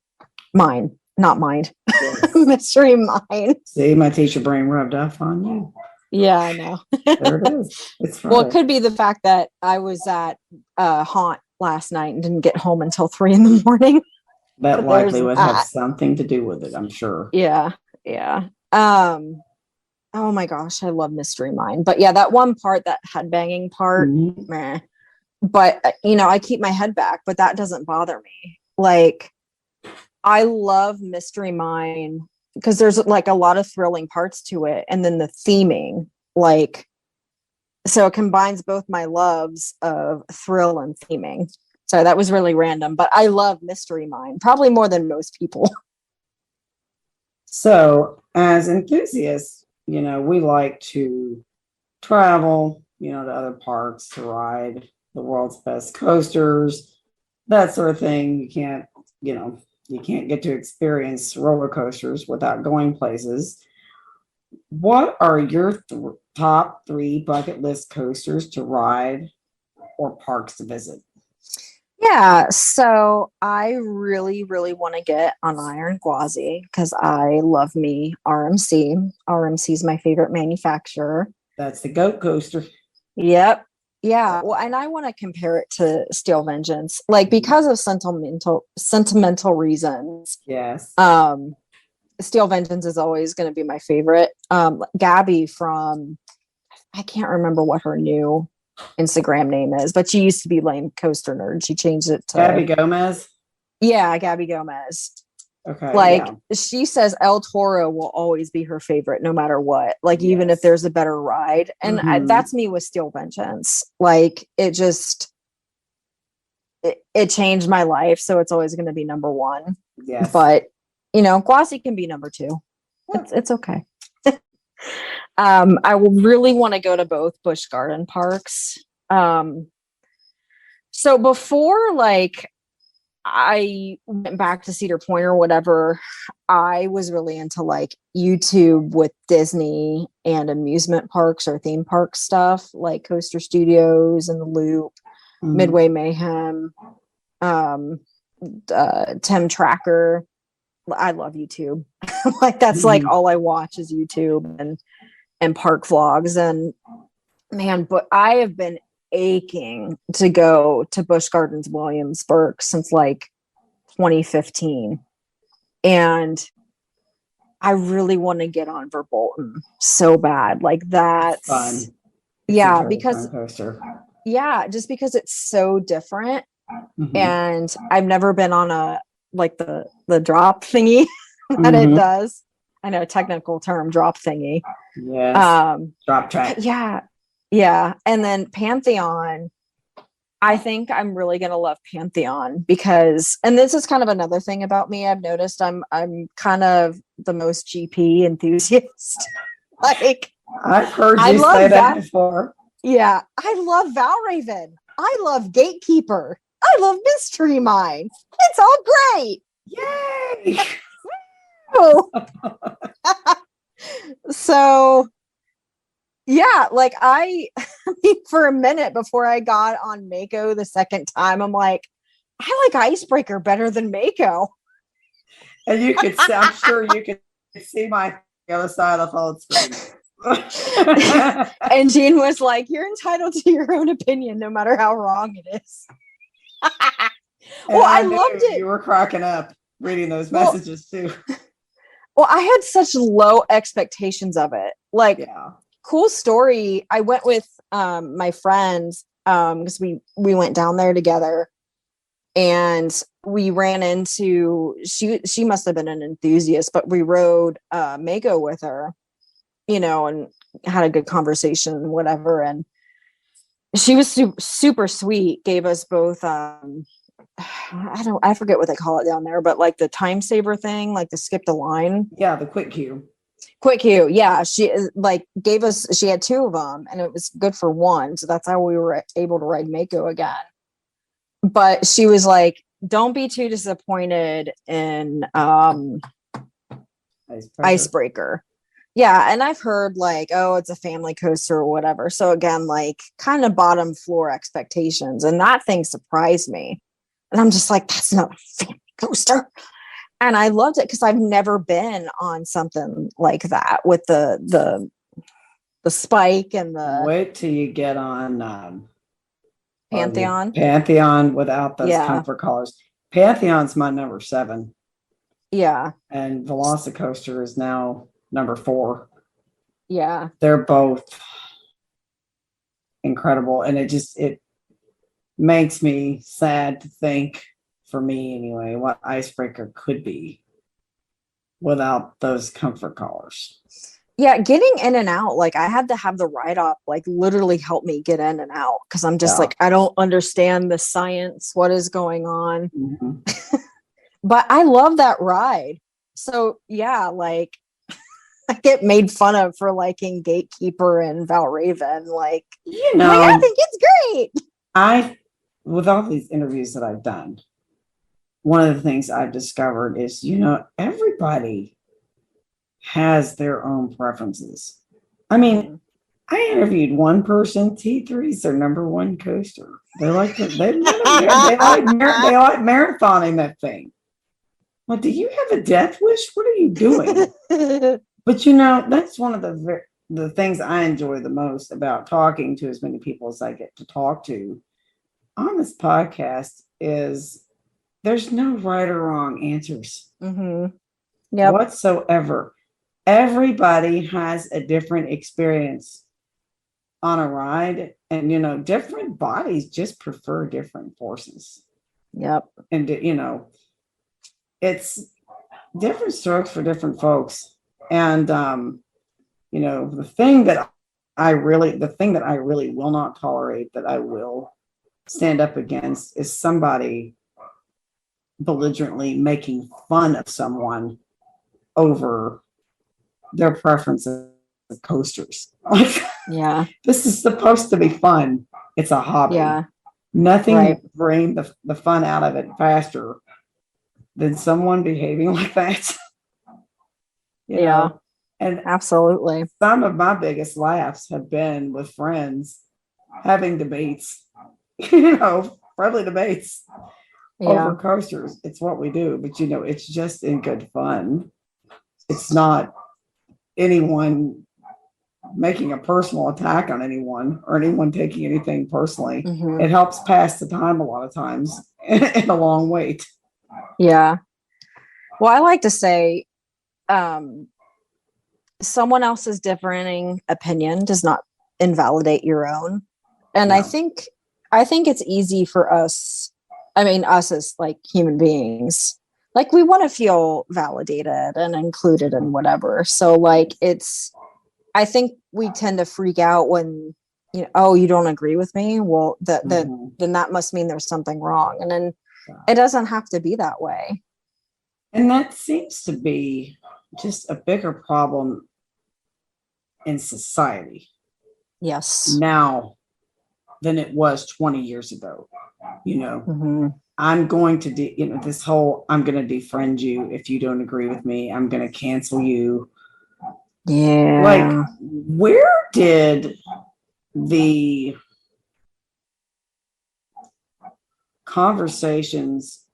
Mine, not mind. Yes. Mystery Mind. See, my teacher brain rubbed off on you. Yeah, I know. There it is. It's well, it could be the fact that I was at Haunt last night and didn't get home until 3 a.m. That likely would have something to do with it, I'm sure. Yeah. Yeah. Oh my gosh, I love Mystery Mind. But yeah, that one part, that headbanging part, meh. But I keep my head back, but that doesn't bother me. Like, I love Mystery Mind because there's like a lot of thrilling parts to it. And then the theming, like, so it combines both my loves of thrill and theming. So that was really random, but I love Mystery Mind, probably more than most people. So as enthusiasts, we like to travel, to other parks to ride the world's best coasters, that sort of thing. You can't get to experience roller coasters without going places. What are your top 3 bucket list coasters to ride or parks to visit? Yeah, so I really, really want to get on Iron Gwazi because I love me RMC. RMC is my favorite manufacturer. That's the goat coaster. Yep. Yeah. Well, and I want to compare it to Steel Vengeance, like because of sentimental reasons. Yes. Steel Vengeance is always going to be my favorite. Gabby from, I can't remember what her new Instagram name is, but she used to be Lame Coaster Nerd. She changed it to Gabby Gomez. Yeah, Gabby Gomez. Okay. She says El Toro will always be her favorite no matter what. Like, even if there's a better ride. And that's me with Steel Vengeance. Like, it changed my life. So it's always going to be number 1. Yes. But, Gwazi can be number 2. It's okay. I will really want to go to both Busch Garden parks. So before, like, I went back to Cedar Point or whatever, I was really into like YouTube with Disney and amusement parks or theme park stuff, like Coaster Studios and the Loop, Midway Mayhem, Tim Tracker. I love YouTube. Like, that's like all I watch is YouTube and park vlogs. And man, but I have been aching to go to Busch Gardens Williamsburg since like 2015, and I really want to get on Verbolten so bad. Like, that's fun. Yeah, because just because it's so different. And I've never been on the drop thingy that it does. I know, technical term, drop thingy. Yes. Drop track. Yeah. And then Pantheon, I think I'm really going to love Pantheon because, and this is kind of another thing about me, I've noticed I'm kind of the most GP enthusiast. Like, I've heard you say that before. Yeah. I love Valraven. I love Gatekeeper. I love Mystery Mine. It's all great. Yay. So yeah, like I mean, for a minute before I got on Mako the second time, I'm like, I like Icebreaker better than Mako. And you could see, I'm sure you could see my other side of the phone screen. And Jean was like, you're entitled to your own opinion, no matter how wrong it is. Well, I loved it. You were cracking up reading those messages too. Well, I had such low expectations of it. Like, cool story. I went with my friends because we went down there together, and we ran into she must have been an enthusiast, but we rode Mako with her, and had a good conversation and whatever. And she was super sweet, gave us both I forget what they call it down there, but like the time saver thing, like the skip the line. Yeah, the quick queue. Quick queue. Yeah. She gave us, she had 2 of them, and it was good for one. So that's how we were able to ride Mako again. But she was like, don't be too disappointed in Icebreaker. Yeah. And I've heard like, oh, it's a family coaster or whatever. So again, like kind of bottom floor expectations. And that thing surprised me. And I'm just like, that's not a family coaster. And I loved it because I've never been on something like that with the spike and the. Wait till you get on Pantheon. Pantheon without those comfort collars. Pantheon's my number 7. Yeah. And Velocicoaster is now number 4. Yeah. They're both incredible. And it makes me sad to think, for me anyway, what Icebreaker could be without those comfort collars. Yeah, getting in and out, like I had to have the ride op like literally help me get in and out, because I'm just like, I don't understand the science, what is going on. Mm-hmm. But I love that ride. So yeah, like I get made fun of for liking Gatekeeper and Valraven. Like, I think it's great. With all these interviews that I've done, one of the things I've discovered is, everybody has their own preferences. I mean, I interviewed one person. T3's their number 1 coaster. They like marathoning that thing. Well, do you have a death wish? What are you doing? But that's one of the things I enjoy the most about talking to as many people as I get to talk to on this podcast is there's no right or wrong answers whatsoever. Everybody has a different experience on a ride, and different bodies just prefer different forces. Yep. And it's different strokes for different folks. And the thing that I really will not tolerate, that I will stand up against, is somebody belligerently making fun of someone over their preferences of coasters. Yeah. This is supposed to be fun. It's a hobby. Yeah. Nothing bring the fun out of it faster than someone behaving like that. You know? And absolutely. Some of my biggest laughs have been with friends having debates, friendly debates over coasters. It's what we do, but it's just in good fun. It's not anyone making a personal attack on anyone or anyone taking anything personally. Mm-hmm. It helps pass the time a lot of times in a long wait. Yeah. Well, I like to say, someone else's differing opinion does not invalidate your own. And I think it's easy for us. I mean, us as like human beings, like we want to feel validated and included in whatever. So like I think we tend to freak out when, you don't agree with me. Well, then that must mean there's something wrong. And then it doesn't have to be that way. And that seems to be just a bigger problem in society. Yes. Now than it was 20 years ago. I'm going to this whole, I'm going to defriend you if you don't agree with me. I'm going to cancel you. Yeah. Like, where did the conversations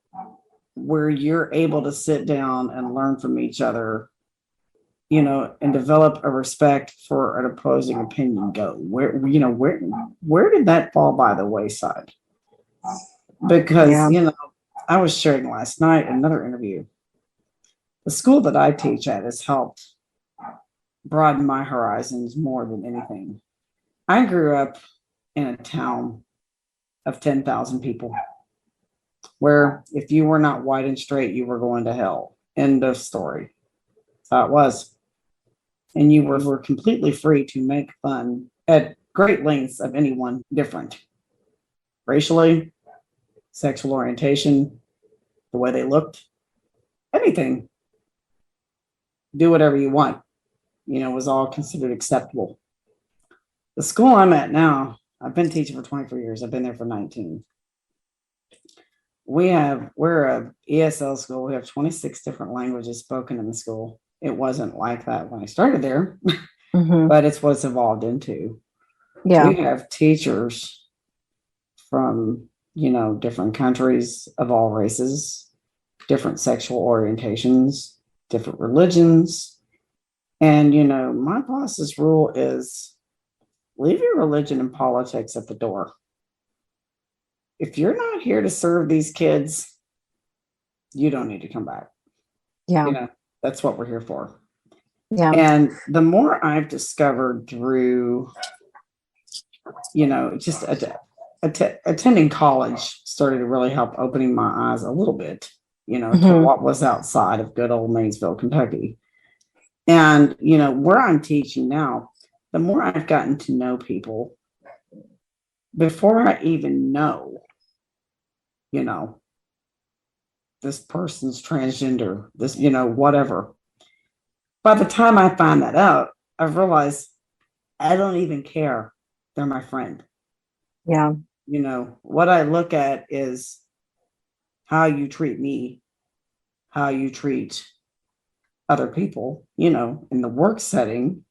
where you're able to sit down and learn from each other, and develop a respect for an opposing opinion go? Where did that fall by the wayside? Because, I was sharing last night another interview. The school that I teach at has helped broaden my horizons more than anything. I grew up in a town of 10,000 people, where if you were not white and straight, you were going to hell. End of story. That's how it was. And you were completely free to make fun at great lengths of anyone different, racially, sexual orientation, the way they looked, anything. Do whatever you want, was all considered acceptable. The school I'm at now, I've been teaching for 24 years. I've been there for 19. We're a ESL school. We have 26 different languages spoken in the school. It wasn't like that when I started there, but it's what it's evolved into. Yeah. We have teachers from, different countries of all races, different sexual orientations, different religions. And, my boss's rule is leave your religion and politics at the door. If you're not here to serve these kids, you don't need to come back. Yeah. That's what we're here for. Yeah. And the more I've discovered through, just attending college started to really help opening my eyes a little bit, to what was outside of good old Maysville, Kentucky. And, where I'm teaching now, the more I've gotten to know people, before I even know, this person's transgender, this, whatever. By the time I find that out, I've realized I don't even care. They're my friend. Yeah. What I look at is how you treat me, how you treat other people, in the work setting.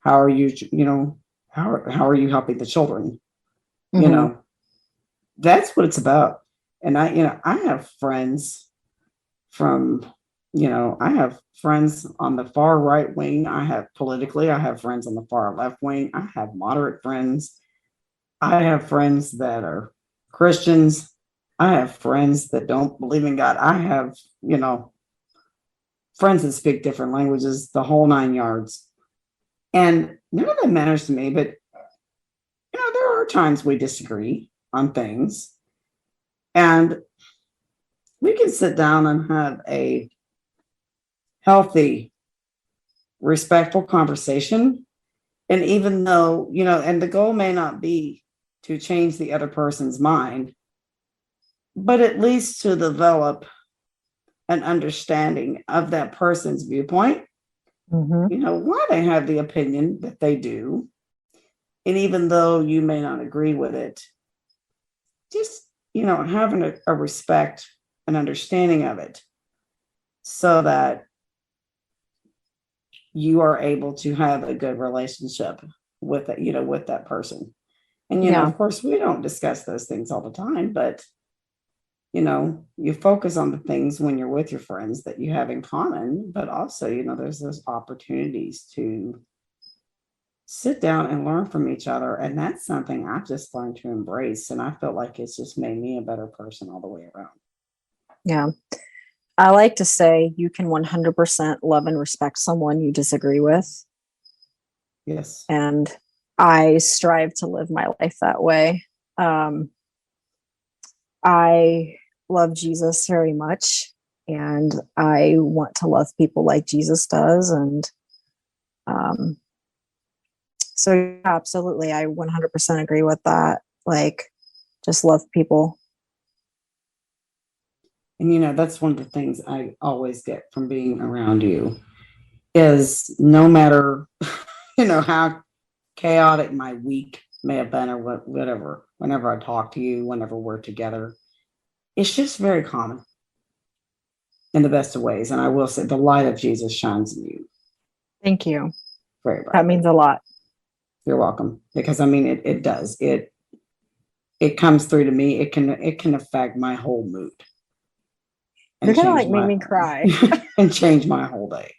How are you, how are you helping the children? That's what it's about. And I have friends from, I have friends on the far right wing. I have friends on the far left wing. I have moderate friends. I have friends that are Christians. I have friends that don't believe in God. I have, friends that speak different languages, the whole 9 yards. And none of that matters to me, but, there are times we disagree on things. And we can sit down and have a healthy, respectful conversation. And even though, and the goal may not be to change the other person's mind, but at least to develop an understanding of that person's viewpoint, why they have the opinion that they do. And even though you may not agree with it, just, having a respect and understanding of it so that you are able to have a good relationship with it, with that person. And, of course, we don't discuss those things all the time, but, you focus on the things when you're with your friends that you have in common, but also, there's those opportunities to sit down and learn from each other. And that's something I've just learned to embrace. And I feel like it's just made me a better person all the way around. Yeah. I like to say you can 100% love and respect someone you disagree with. Yes. And I strive to live my life that way. I love Jesus very much, and I want to love people like Jesus does. And so absolutely, I 100% agree with that. Like, just love people. And, that's one of the things I always get from being around you is no matter, how chaotic my week may have been or whatever, whenever I talk to you, whenever we're together, it's just very common in the best of ways. And I will say the light of Jesus shines in you. Thank you. Very That means a lot. You're welcome. Because it does. It comes through to me. It can affect my whole mood. You're gonna make me cry. And change my whole day.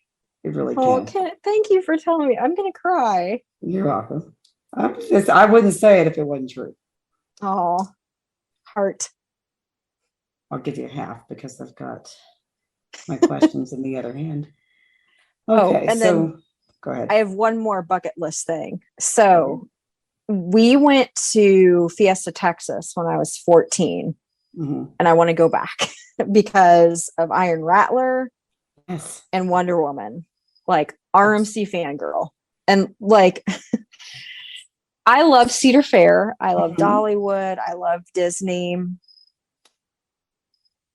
It really can. Thank you for telling me. I'm gonna cry. You're welcome. I wouldn't say it if it wasn't true. Oh, heart. I'll give you half because I've got my questions in the other hand. Okay, and so then go ahead. I have one more bucket list thing. So we went to Fiesta, Texas when I was 14, and I want to go back because of Iron Rattler and Wonder Woman, like RMC fangirl. And like, I love Cedar Fair. I love Dollywood. I love Disney.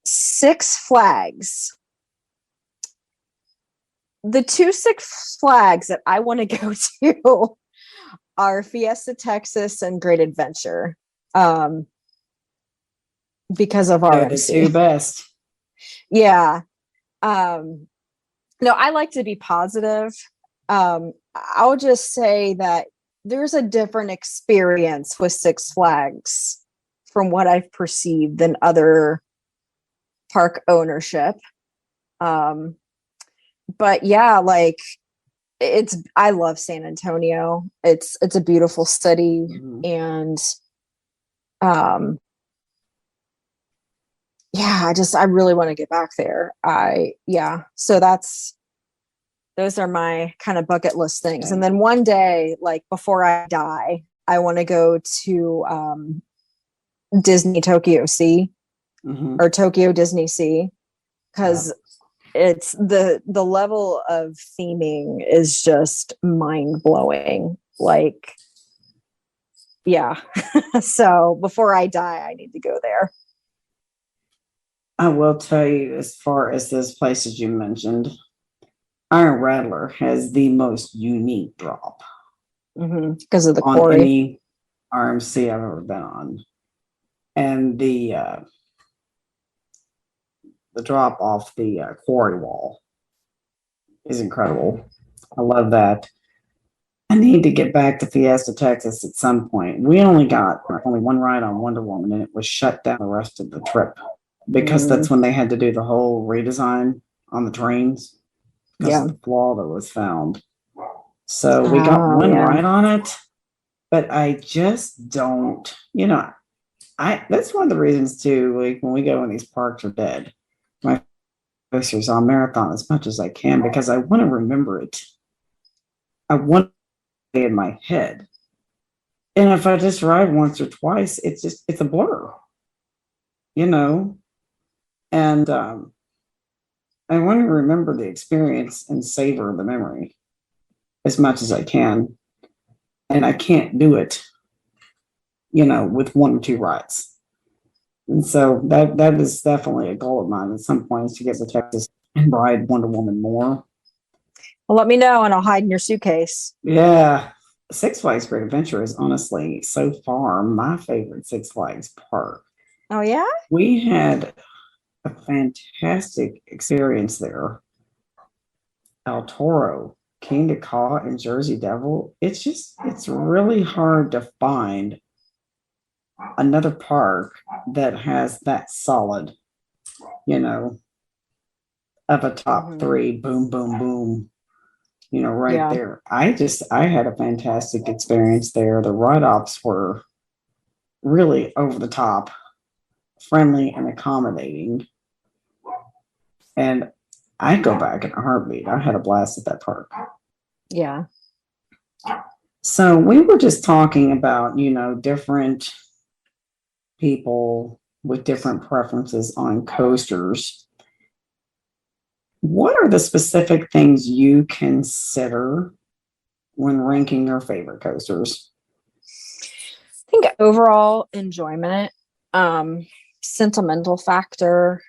Six Flags. The two Six Flags that I want to go to are Fiesta, Texas and Great Adventure. Because of our the two best. Yeah. No, I like to be positive. I'll just say that there's a different experience with Six Flags from what I've perceived than other park ownership. But yeah, like I love San Antonio. It's a beautiful city, and yeah, I really want to get back there. So those are my kind of bucket list things. Okay. And then one day, like before I die, I want to go to Disney Tokyo Sea or Tokyo Disney Sea, because it's the level of theming is just mind blowing. Like, yeah. So before I die, I need to go there. I will tell you, as far as those places you mentioned, Iron Rattler has the most unique drop because of the on quarry. any RMC I've ever been on, and the drop off the quarry wall is incredible. I love that. I need to get back to Fiesta, Texas at some point. We only got one ride on Wonder Woman, and it was shut down the rest of the trip because that's when they had to do the whole redesign on the trains because of the flaw that was found. So we got one ride on it, but I just don't, that's one of the reasons too, like when we go when these parks are dead, my posters on marathon as much as I can because I want to remember it. I want it in my head. And if I just ride once or twice, it's a blur, and I want to remember the experience and savor the memory as much as I can. And I can't do it, with one or two rides. And so that is definitely a goal of mine at some point, is to get to Texas and ride Wonder Woman more. Well, let me know and I'll hide in your suitcase. Yeah. Six Flags Great Adventure is honestly so far my favorite Six Flags park. Oh, yeah? We had a fantastic experience there. El Toro, King Ka, and Jersey Devil. It's really hard to find another park that has that solid, of a top three, boom, boom, boom, there. I had a fantastic experience there. The write-offs were really over the top, friendly and accommodating. And I'd go back in a heartbeat. I had a blast at that park. Yeah. So we were just talking about, different people with different preferences on coasters. What are the specific things you consider when ranking your favorite coasters? I think overall enjoyment, sentimental factor.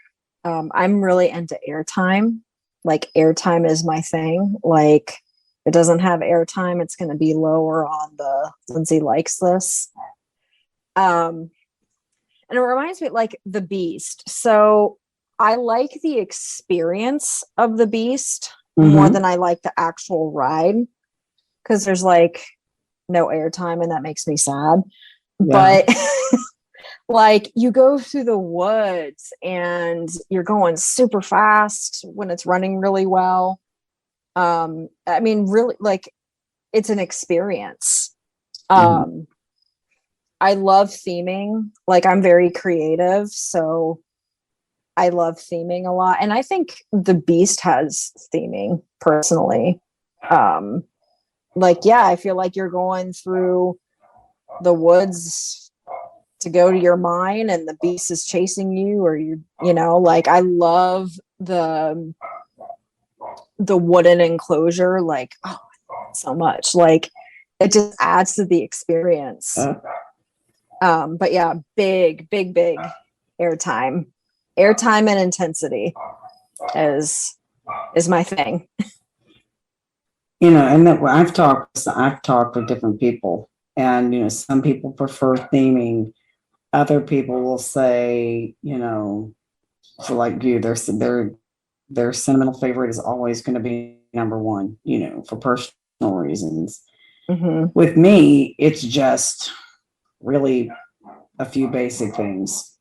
I'm really into airtime. Like, airtime is my thing. Like, if it doesn't have airtime, it's going to be lower on the Lindsay likes this. And it reminds me, like, the Beast. So I like the experience of the Beast more than I like the actual ride, because there's like no airtime and that makes me sad. Yeah. But like, you go through the woods and you're going super fast when it's running really well. I mean, really, like, it's an experience. I love theming. Like, I'm very creative, so I love theming a lot. And I think the Beast has theming personally. Like, yeah, I feel like you're going through the woods to go to your mine and the beast is chasing you, or you know, like I love the wooden enclosure, like so much. Like it just adds to the experience. But yeah, big airtime and intensity is my thing. You know, and that I've talked with different people, and you know, some people prefer theming. Other people will say, you know, so like you, their sentimental favorite is always going to be number one, you know, for personal reasons. Mm-hmm. With me, it's just really a few basic things: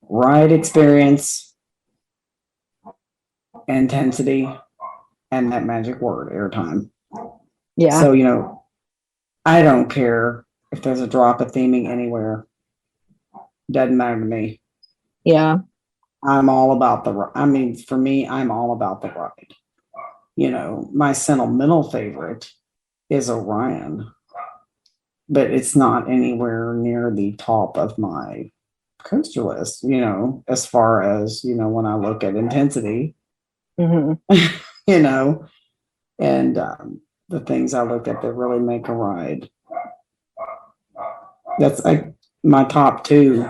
ride experience, intensity, and that magic word, airtime. Yeah. So, you know, I don't care if there's a drop of theming anywhere. Doesn't matter to me. Yeah. I'm all about for me, I'm all about the ride. You know, my sentimental favorite is Orion, but it's not anywhere near the top of my coaster list, you know, as far as, you know, when I look at intensity, Mm-hmm. you know, and the things I look at that really make a ride. That's like my top two,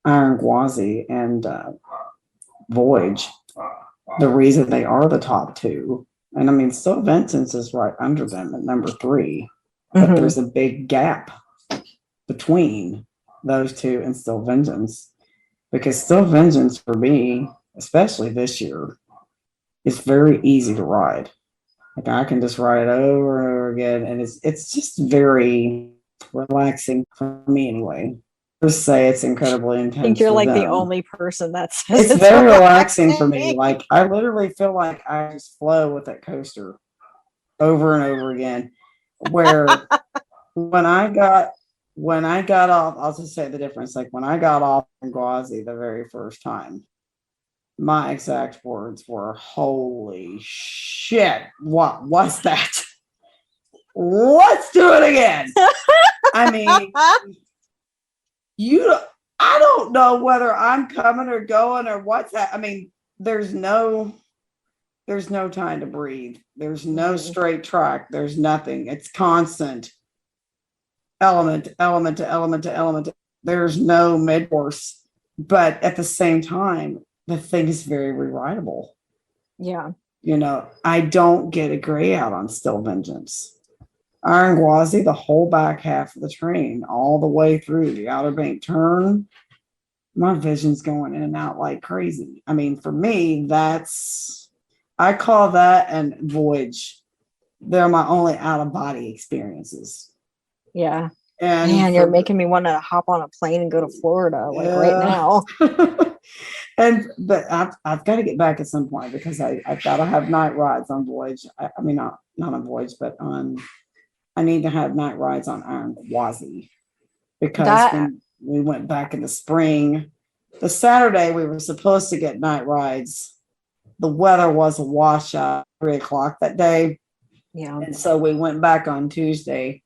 Iron Gwazi and Voyage. The reason they are the top two, and I mean, Still Vengeance is right under them at number 3, but Mm-hmm. there's a big gap between those two and Still Vengeance, because Still Vengeance for me, especially this year, is very easy to ride. Like I can just ride it over and over again, and it's just very relaxing for me anyway. Just say it's incredibly intense. I think you're for like the them. only person that says It's very relaxing for me. Like I literally feel like I just flow with that coaster over and over again. Where when I got off, I'll just say the difference. Like when I got off in Gwazi the very first time, my exact words were, "Holy shit, what was that? Let's do it again." I mean, I don't know whether I'm coming or going or what's that. I mean, there's no time to breathe. There's no straight track. There's nothing. It's constant element to element to element to element. There's no mid course, but at the same time, the thing is very rewritable. Yeah. You know, I don't get a gray out on Still Vengeance. Iron Gwazi, the whole back half of the train, all the way through the Outer Bank turn, my vision's going in and out like crazy. I mean, for me, I call that and Voyage. They're my only out of body experiences. Yeah. And man, you're making me want to hop on a plane and go to Florida like right now. But I've got to get back at some point because I've got to have night rides on Voyage. I mean, not on Voyage, but I need to have night rides on Iron Gwazi because when we went back in the spring, the Saturday we were supposed to get night rides. The weather was a washout 3:00 that day. Yeah. And so we went back on Tuesday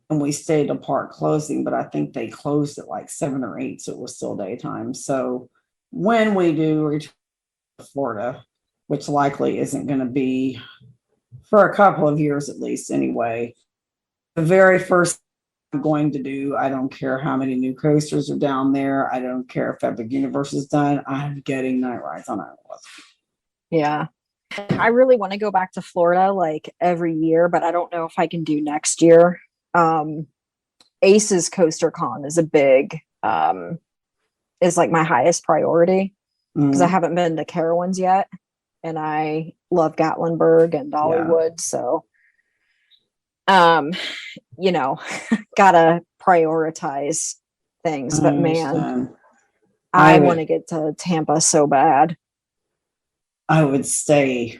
and we stayed till park closing, but I think they closed at like 7 or 8. So it was still daytime. So when we do return to Florida, which likely isn't going to be for a couple of years at least anyway, the very first I'm going to do, I don't care how many new coasters are down there. I don't care if Epic Universe is done. I'm getting night rides on Iron Gwazi. Yeah. I really want to go back to Florida like every year, but I don't know if I can do next year. Ace's Coaster Con is is like my highest priority because I haven't been to Carowinds yet. And I love Gatlinburg and Dollywood. So, you know, gotta prioritize things, but man, I want to get to Tampa so bad. I would stay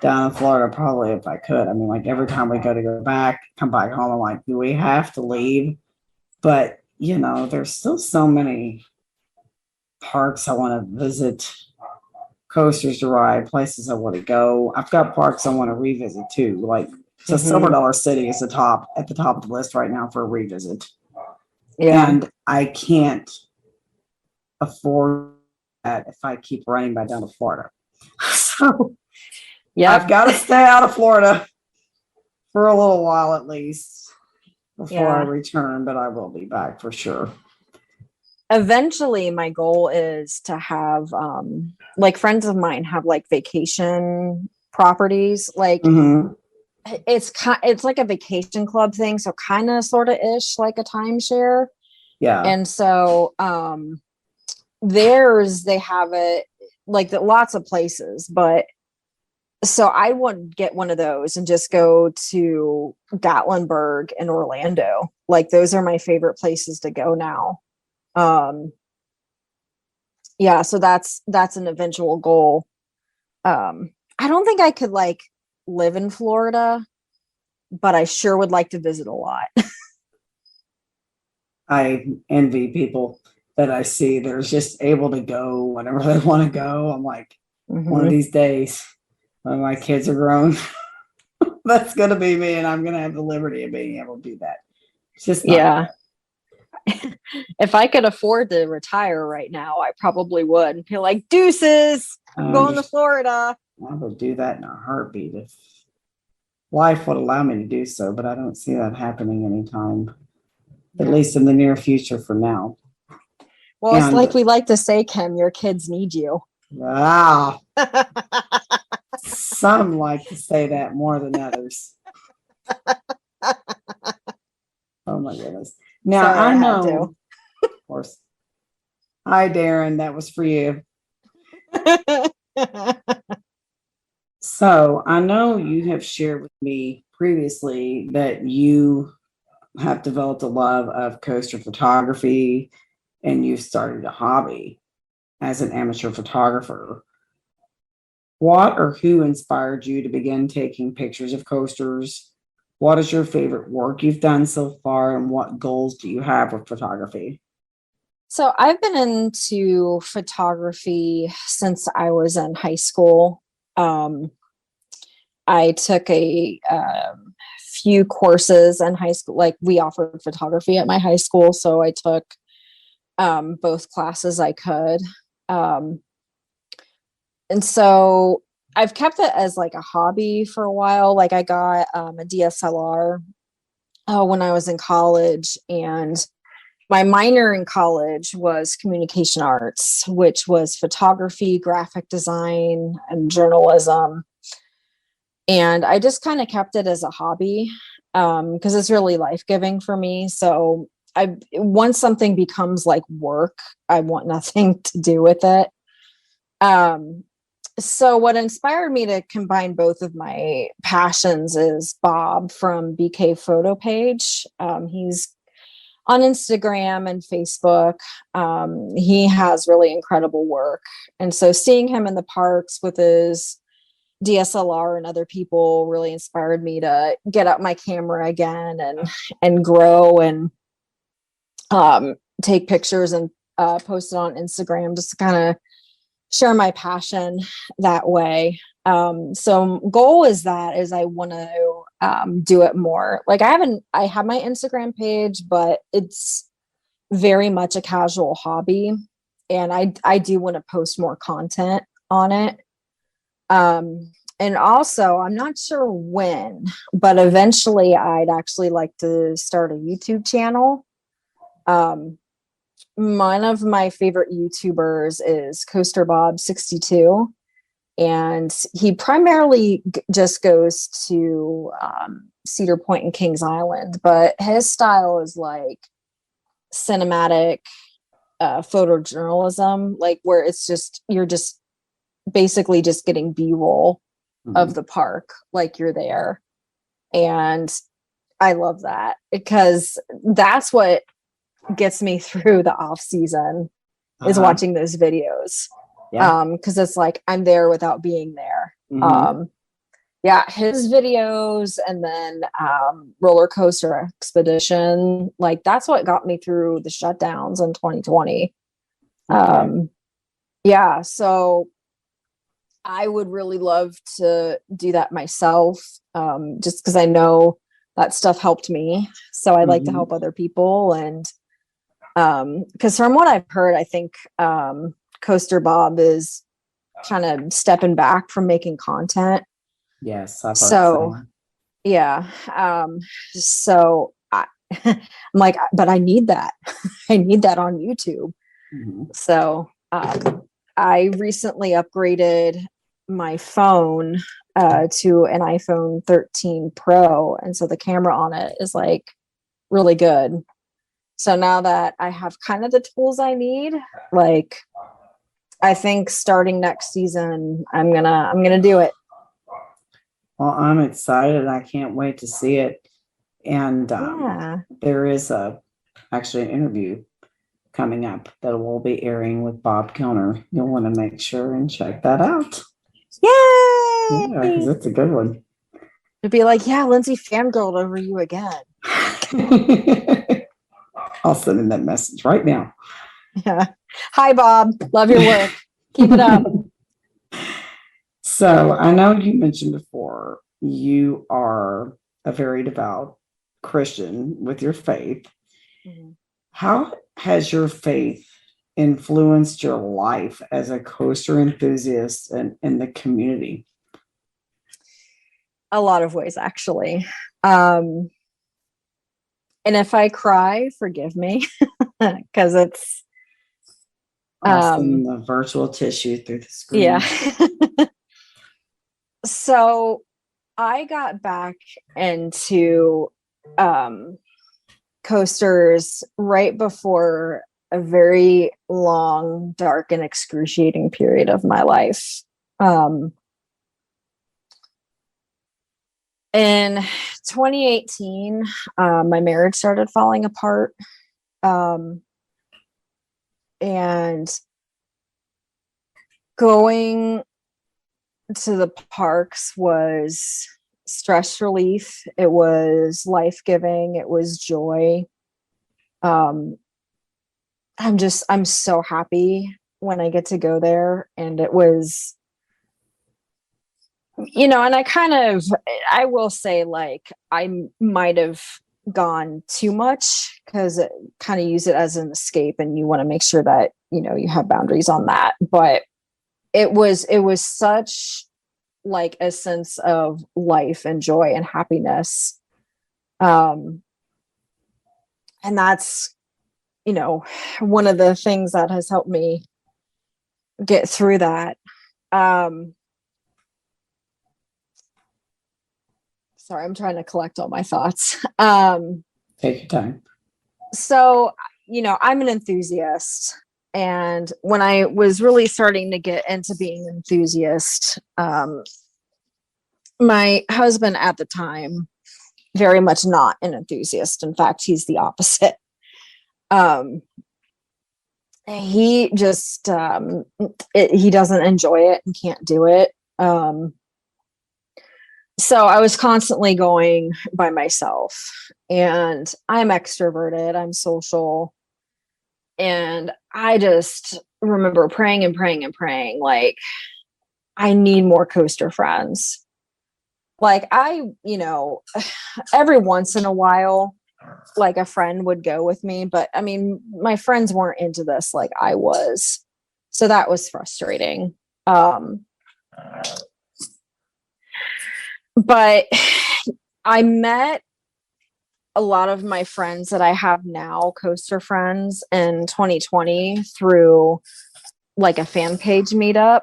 down in Florida probably if I could. I mean, like every time we go back, come back home, I'm like, do we have to leave? But you know, there's still so many parks I want to visit, coasters to ride, places I want to go. I've got parks I want to revisit too. Like So Silver Dollar City is at the top of the list right now for a revisit. Yeah. And I can't afford that if I keep running back down to Florida. So I've got to stay out of Florida for a little while at least before I return, but I will be back for sure. Eventually my goal is to have like friends of mine have like vacation properties, like it's like a vacation club thing, so kind of sort of ish like a timeshare. And so they have it like lots of places, but so I would get one of those and just go to Gatlinburg and Orlando. Like those are my favorite places to go now. So that's an eventual goal. I don't think I could like live in Florida, but I sure would like to visit a lot. I envy people that I see that are just able to go whenever they want to go. I'm like, one of these days when my kids are grown, that's going to be me, and I'm going to have the liberty of being able to do that. It's just not If I could afford to retire right now, I probably would and feel like deuces. I'm going to Florida. I would do that in a heartbeat if life would allow me to do so, but I don't see that happening anytime, at least in the near future for now. Well, it's like we like to say, Kim, your kids need you. Wow. Some like to say that more than others. Oh my goodness. Now, sorry, I know, of course. Hi, Darren. That was for you. So I know you have shared with me previously that you have developed a love of coaster photography and you've started a hobby as an amateur photographer. What or who inspired you to begin taking pictures of coasters? What is your favorite work you've done so far, and what goals do you have with photography? So I've been into photography since I was in high school. I took a few courses in high school. Like we offered photography at my high school, so I took both classes I could. And so I've kept it as like a hobby for a while. Like I got a DSLR when I was in college, and my minor in college was communication arts, which was photography, graphic design, and journalism. And I just kind of kept it as a hobby because it's really life-giving for me. So once something becomes like work, I want nothing to do with it. So what inspired me to combine both of my passions is Bob from BK Photo Page. He's on Instagram and Facebook. He has really incredible work. And so seeing him in the parks with his DSLR and other people really inspired me to get out my camera again and grow and take pictures and post it on Instagram just to kind of share my passion that way. So goal is I want to do it more. Like I have my Instagram page, but it's very much a casual hobby. And I do want to post more content on it. And also I'm not sure when, but eventually I'd actually like to start a YouTube channel. One of my favorite YouTubers is Coaster Bob 62. And he primarily just goes to Cedar Point and Kings Island, but his style is like cinematic photojournalism, like where it's just, you're just basically just getting B-roll of the park, like you're there. And I love that because that's what gets me through the off season is watching those videos. Because it's like I'm there without being there. His videos, and then Roller Coaster Expedition, like that's what got me through the shutdowns in 2020. So I would really love to do that myself, just because I know that stuff helped me. So I like to help other people. And because from what I've heard, I think Coaster Bob is kind of stepping back from making content. Yes. I've heard So, yeah. So I'm like, but I need that. I need that on YouTube. So I recently upgraded my phone to an iPhone 13 Pro. And so the camera on it is like really good. So now that I have kind of the tools I need, like I think starting next season, I'm gonna do it. Well, I'm excited. I can't wait to see it. And there is actually an interview coming up that will be airing with Bob Kilner. You'll want to make sure and check that out. Yay! Yeah, because it's a good one. To be like, yeah, Lindsay fangirled over you again. I'll send him that message right now. Yeah. Hi, Bob. Love your work. Keep it up. So I know you mentioned before you are a very devout Christian with your faith. How has your faith influenced your life as a coaster enthusiast and in the community? A lot of ways, actually. And if I cry, forgive me, because it's the virtual tissue through the screen. Yeah. So I got back into coasters right before a very long, dark, and excruciating period of my life. In 2018, my marriage started falling apart. And going to the parks was stress relief. It was life-giving. It was joy. I'm so happy when I get to go there. And it was, and I will say, like, I might have gone too much because it kind of use it as an escape, and you want to make sure that you have boundaries on that. But it was such like a sense of life and joy and happiness, and that's one of the things that has helped me get through that. Sorry, I'm trying to collect all my thoughts. Take your time. So, I'm an enthusiast. And when I was really starting to get into being an enthusiast, my husband at the time, very much not an enthusiast. In fact, he's the opposite. He just, he doesn't enjoy it and can't do it. So I was constantly going by myself, and I'm extroverted, I'm social. And I just remember praying and praying and praying, like, I need more coaster friends. Like every once in a while, like a friend would go with me, but I mean, my friends weren't into this like I was. So that was frustrating. But I met a lot of my friends that I have now, coaster friends, in 2020 through like a fan page meetup.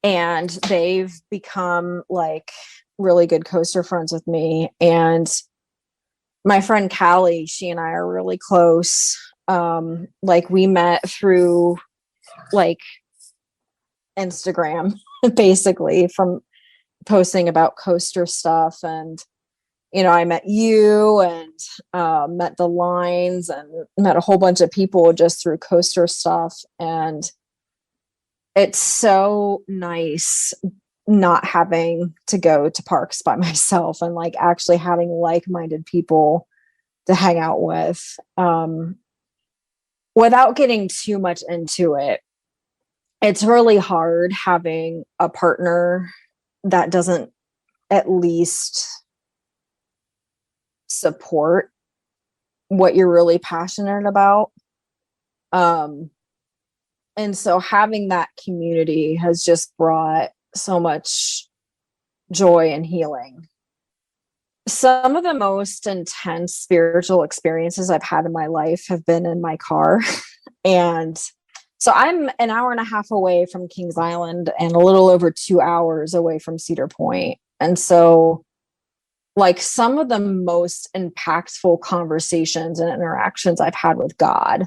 And they've become like really good coaster friends with me. And my friend Callie, she and I are really close. Like we met through like Instagram, basically, from posting about coaster stuff. And I met you and met the Lines and met a whole bunch of people just through coaster stuff. And it's so nice not having to go to parks by myself and like actually having like-minded people to hang out with. Without getting too much into it, it's really hard having a partner that doesn't at least support what you're really passionate about. And so having that community has just brought so much joy and healing. Some of the most intense spiritual experiences I've had in my life have been in my car. And so I'm an hour and a half away from Kings Island and a little over 2 hours away from Cedar Point. And so, like, some of the most impactful conversations and interactions I've had with God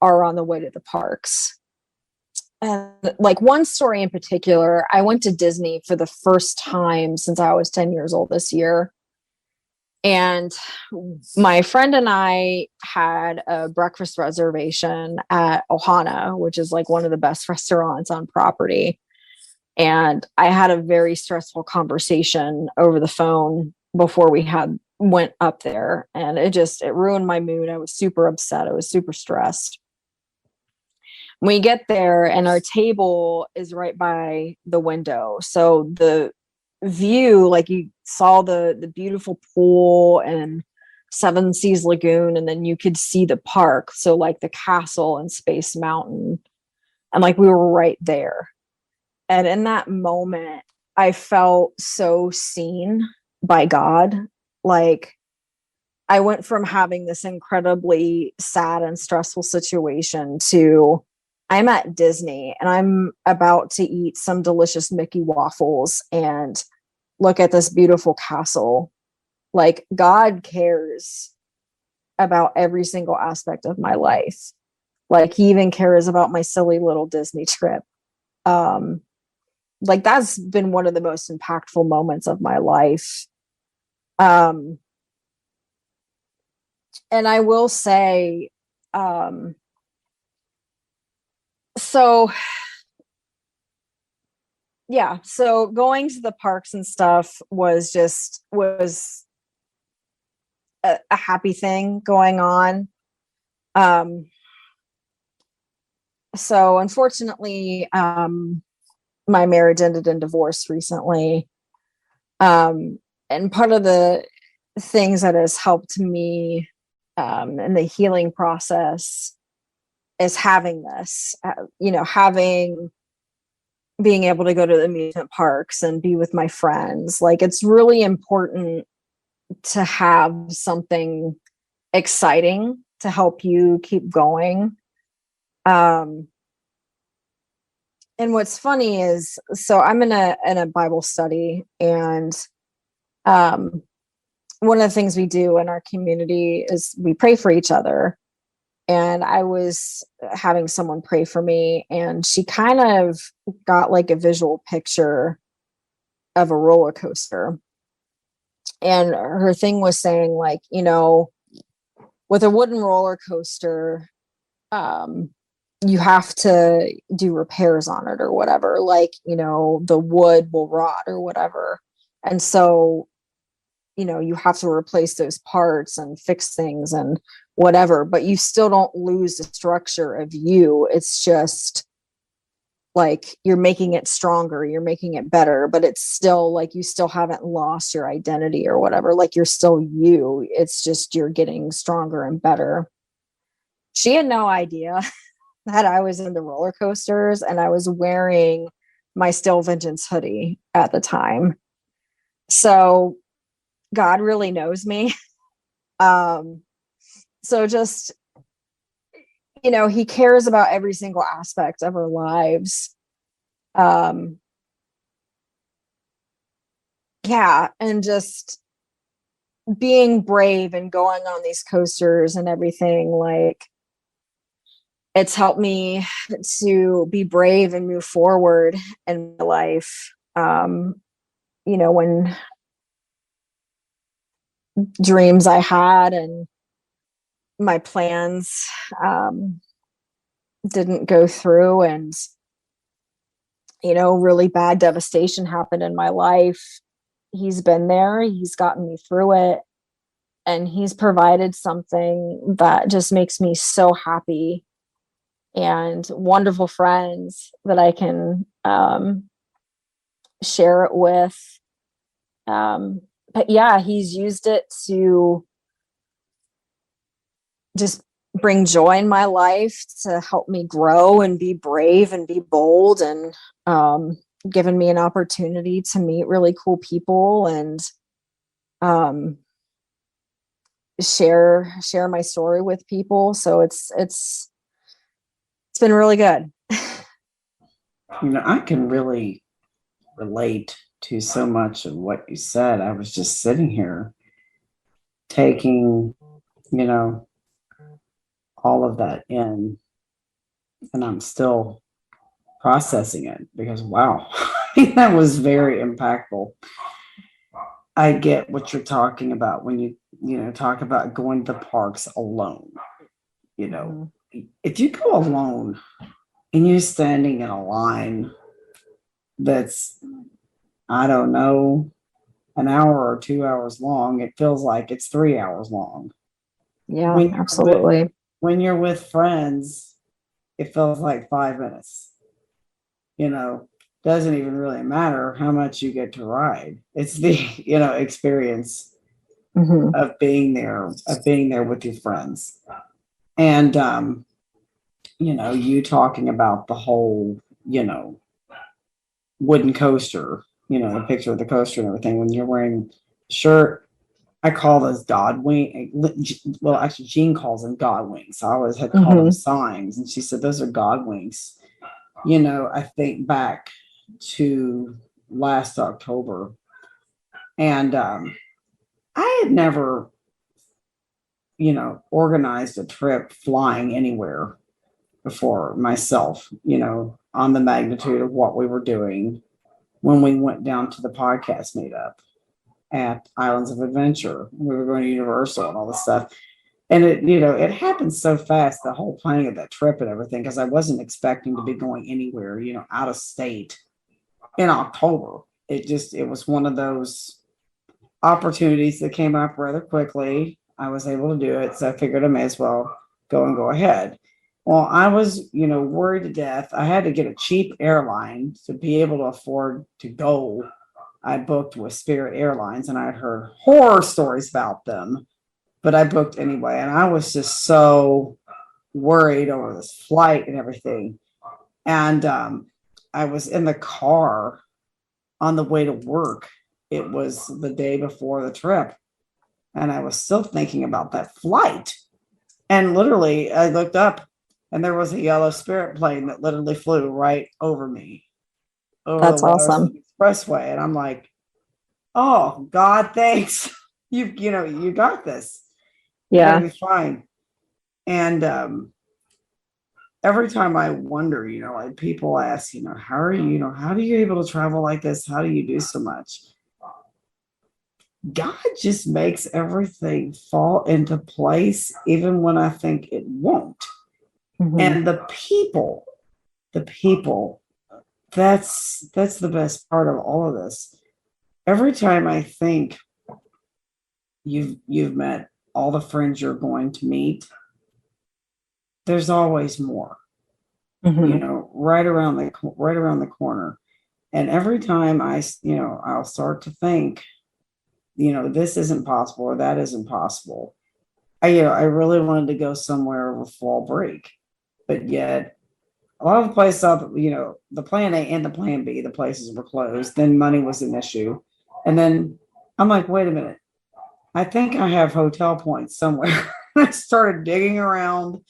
are on the way to the parks. And like, one story in particular, I went to Disney for the first time since I was 10 years old this year. And my friend and I had a breakfast reservation at Ohana, which is like one of the best restaurants on property. And I had a very stressful conversation over the phone before we went up there. And it ruined my mood. I was super upset. I was super stressed. We get there and our table is right by the window. So the view, like, you saw the beautiful pool and Seven Seas Lagoon, and then you could see the park. So like the castle and Space Mountain. And like, we were right there. And in that moment, I felt so seen by God. Like, I went from having this incredibly sad and stressful situation to, I'm at Disney and I'm about to eat some delicious Mickey waffles and look at this beautiful castle. Like, God cares about every single aspect of my life. Like, he even cares about my silly little Disney trip. Like, that's been one of the most impactful moments of my life. And I will say, so going to the parks and stuff was a happy thing going on. So unfortunately, my marriage ended in divorce recently. And part of the things that has helped me in the healing process is having this, being able to go to the amusement parks and be with my friends. Like, it's really important to have something exciting to help you keep going. And what's funny is, so I'm in a Bible study, and one of the things we do in our community is we pray for each other. And I was having someone pray for me, and she kind of got like a visual picture of a roller coaster. And her thing was saying, like, with a wooden roller coaster, you have to do repairs on it or whatever. Like, the wood will rot or whatever. And so, you have to replace those parts and fix things and whatever, but you still don't lose the structure of you. It's just like, you're making it stronger, you're making it better, but it's still like, you still haven't lost your identity or whatever. Like, you're still you. It's just, you're getting stronger and better. She had no idea that I was into roller coasters, and I was wearing my Still Vengeance hoodie at the time. So God really knows me. So just, he cares about every single aspect of our lives. And just being brave and going on these coasters and everything, like, it's helped me to be brave and move forward in my life. When dreams I had and my plans didn't go through, and really bad devastation happened in my life, he's been there, he's gotten me through it, and he's provided something that just makes me so happy and wonderful friends that I can share it with. But yeah, he's used it to just bring joy in my life, to help me grow and be brave and be bold, and given me an opportunity to meet really cool people and share my story with people. So it's been really good. I can really relate to so much of what you said. I was just sitting here taking, all of that in, and I'm still processing it because, wow, that was very impactful. I get what you're talking about when you talk about going to the parks alone. If you go alone and you're standing in a line that's, I don't know, an hour or 2 hours long, it feels like it's 3 hours long. Yeah, absolutely. When you're with friends, it feels like 5 minutes. Doesn't even really matter how much you get to ride. It's the, experience of being there with your friends. And, you talking about the whole, wooden coaster, the picture of the coaster and everything, when you're wearing a shirt, I call those God wing. Well, actually, Jean calls them God wings. I always had called them signs, and she said those are God wings. I think back to last October, and I had never, organized a trip flying anywhere before myself. On the magnitude of what we were doing when we went down to the podcast meetup at Islands of Adventure. We were going to Universal and all this stuff. And it happened so fast, the whole planning of that trip and everything, because I wasn't expecting to be going anywhere, out of state in October. It was one of those opportunities that came up rather quickly. I was able to do it. So I figured I may as well go ahead. Well, I was, worried to death. I had to get a cheap airline to be able to afford to go. I booked with Spirit Airlines, and I'd heard horror stories about them, but I booked anyway. And I was just so worried over this flight and everything. And I was in the car on the way to work. It was the day before the trip, and I was still thinking about that flight. And literally, I looked up, and there was a yellow Spirit plane that literally flew right over me. That's awesome. Expressway. And I'm like, oh, God, thanks. You got this. Yeah. You're gonna be fine. And every time I wonder, like people ask, how are you, how do you able to travel like this? How do you do so much? God just makes everything fall into place, even when I think it won't. And the people, that's the best part of all of this. Every time I think you've met all the friends you're going to meet, there's always more. Right around the corner. And every time I'll start to think, this isn't possible or that isn't possible. I really wanted to go somewhere over fall break, but yet a lot of the places, the plan A and the plan B, the places were closed. Then money was an issue. And then I'm like, wait a minute. I think I have hotel points somewhere. I started digging around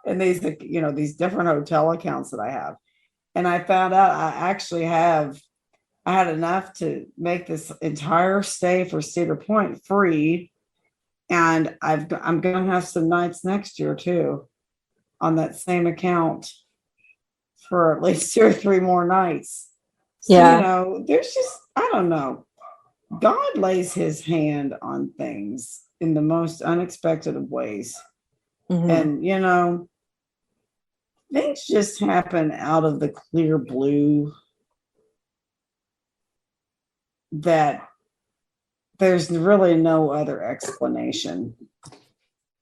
in these different hotel accounts that I have. And I found out I had enough to make this entire stay for Cedar Point free. And I'm going to have some nights next year too on that same account for at least 2 or 3 more nights. So, there's just, I don't know. God lays his hand on things in the most unexpected of ways. And, things just happen out of the clear blue that there's really no other explanation.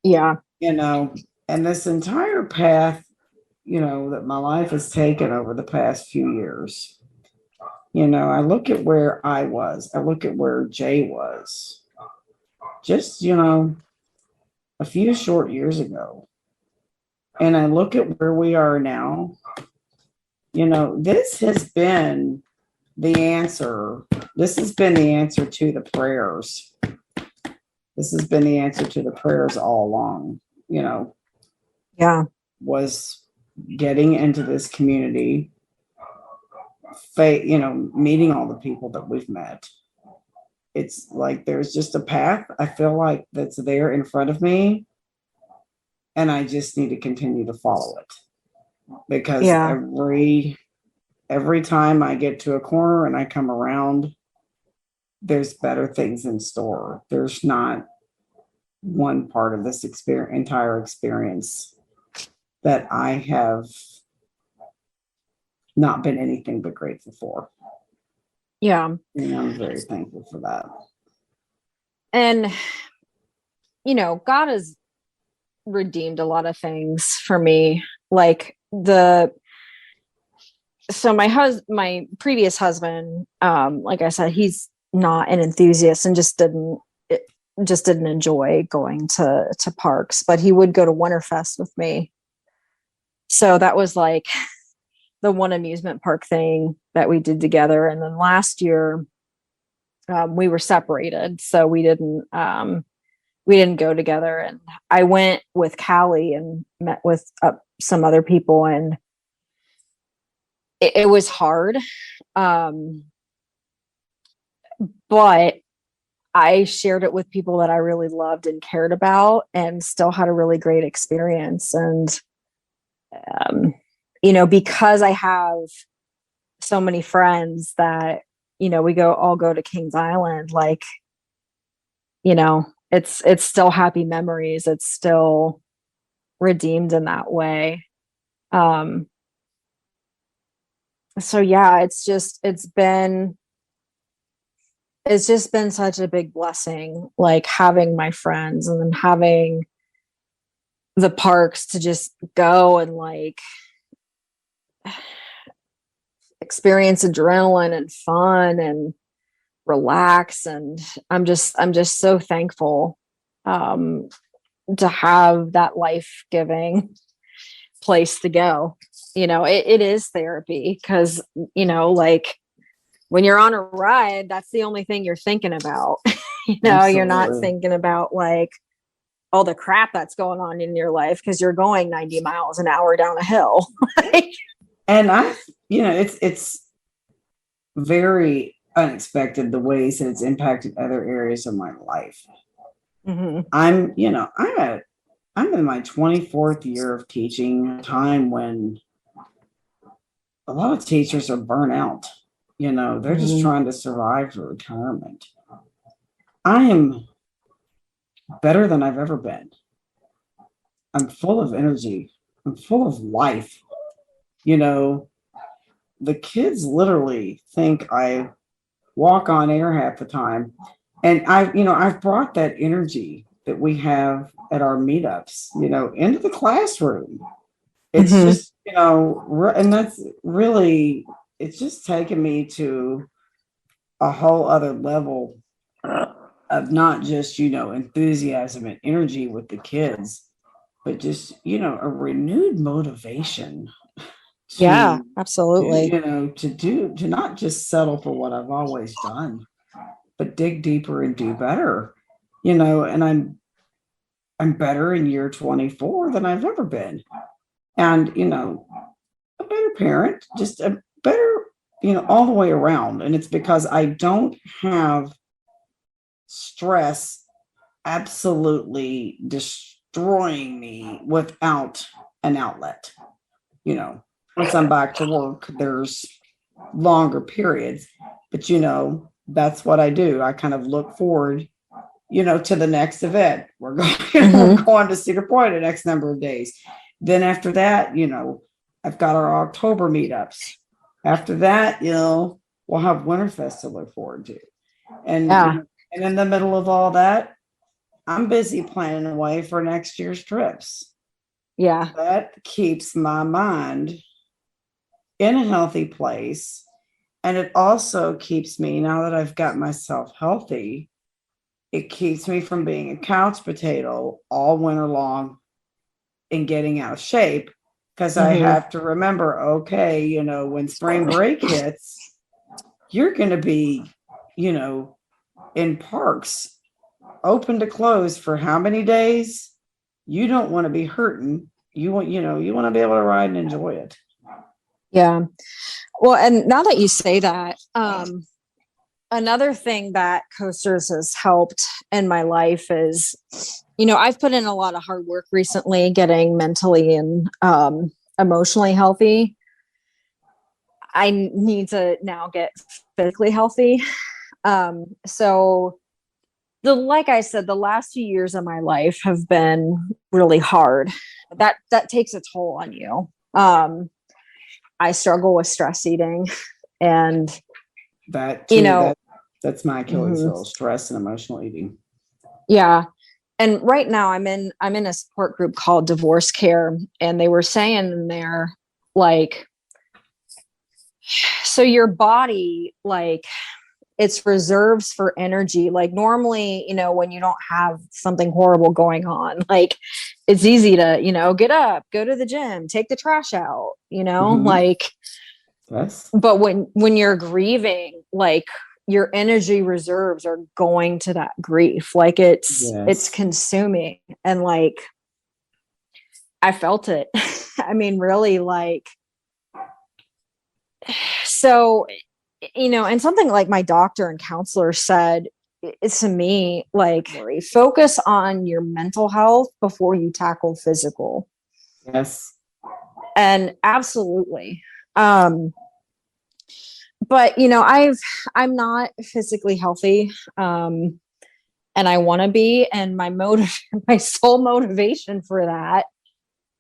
Yeah. And this entire path, that my life has taken over the past few years. I look at where I was. I look at where Jay was just, a few short years ago. And I look at where we are now. This has been the answer. This has been the answer to the prayers. This has been the answer to the prayers all along, Yeah. was getting into this community, meeting all the people that we've met. It's like there's just a path, I feel like, that's there in front of me, and I just need to continue to follow it, because every time I get to a corner and I come around, there's better things in store. There's not one part of this entire experience that I have not been anything but grateful for. Yeah. And I'm very thankful for that. And, God has redeemed a lot of things for me. Like my previous husband, like I said, he's not an enthusiast and just didn't enjoy going to parks, but he would go to Winterfest with me. So that was like the one amusement park thing that we did together. And then last year, we were separated, so we didn't go together. And I went with Callie and met with some other people, and it was hard. But I shared it with people that I really loved and cared about, and still had a really great experience. And, because I have so many friends that, we all go to Kings Island, like, it's still happy memories. It's still redeemed in that way. So yeah, it's just been such a big blessing, like having my friends and then having the parks to just go and like experience adrenaline and fun and relax. And I'm just so thankful to have that life-giving place to go. It is therapy, because like when you're on a ride, that's the only thing you're thinking about. You're not thinking about like all the crap that's going on in your life, because you're going 90 miles an hour down a hill. And it's very unexpected the ways that it's impacted other areas of my life. Mm-hmm. I'm in my 24th year of teaching, a time when a lot of teachers are burnt out. They're just trying to survive to retirement. I am better than I've ever been. I'm full of energy. I'm full of life. The kids literally think I walk on air half the time. And I've brought that energy that we have at our meetups, into the classroom. It's just, and that's really, it's just taken me to a whole other level of not just, enthusiasm and energy with the kids, but just, a renewed motivation. Yeah, absolutely. To not just settle for what I've always done, but dig deeper and do better, and I'm better in year 24 than I've ever been. And, a better parent, just a better, all the way around. And it's because I don't have stress absolutely destroying me without an outlet. Once I'm back to work, there's longer periods, but that's what I do. I kind of look forward, to the next event. We're going to Cedar Point the next number of days. Then after that, I've got our October meetups. After that, we'll have Winterfest to look forward to. And, and in the middle of all that, I'm busy planning away for next year's trips. Yeah. That keeps my mind in a healthy place. And it also keeps me, now that I've got myself healthy, it keeps me from being a couch potato all winter long and getting out of shape. Because I have to remember, okay, you know, when spring break hits, you're going to be, you know, in parks, open to close for how many days? You don't want to be hurting. You want to be able to ride and enjoy it. Yeah. Well, and now that you say that, another thing that coasters has helped in my life is, you know, I've put in a lot of hard work recently getting mentally and emotionally healthy. I need to now get physically healthy. So like I said, the last few years of my life have been really hard. That takes a toll on you. I struggle with stress eating, and that too, you know, that's my Achilles heel, stress and emotional eating. Yeah. And right now I'm in a support group called Divorce Care, and they were saying in there, like, so your body, like, it's reserves for energy. Like normally, you know, when you don't have something horrible going on, like it's easy to, you know, get up, go to the gym, take the trash out, you know, like, yes. But when you're grieving, like your energy reserves are going to that grief. Like it's consuming, and like, I felt it. I mean, really, like, so, you know, and something like my doctor and counselor said to me, like, focus on your mental health before you tackle physical. Yes. And absolutely. But you know, I'm not physically healthy. And I want to be, and my sole motivation for that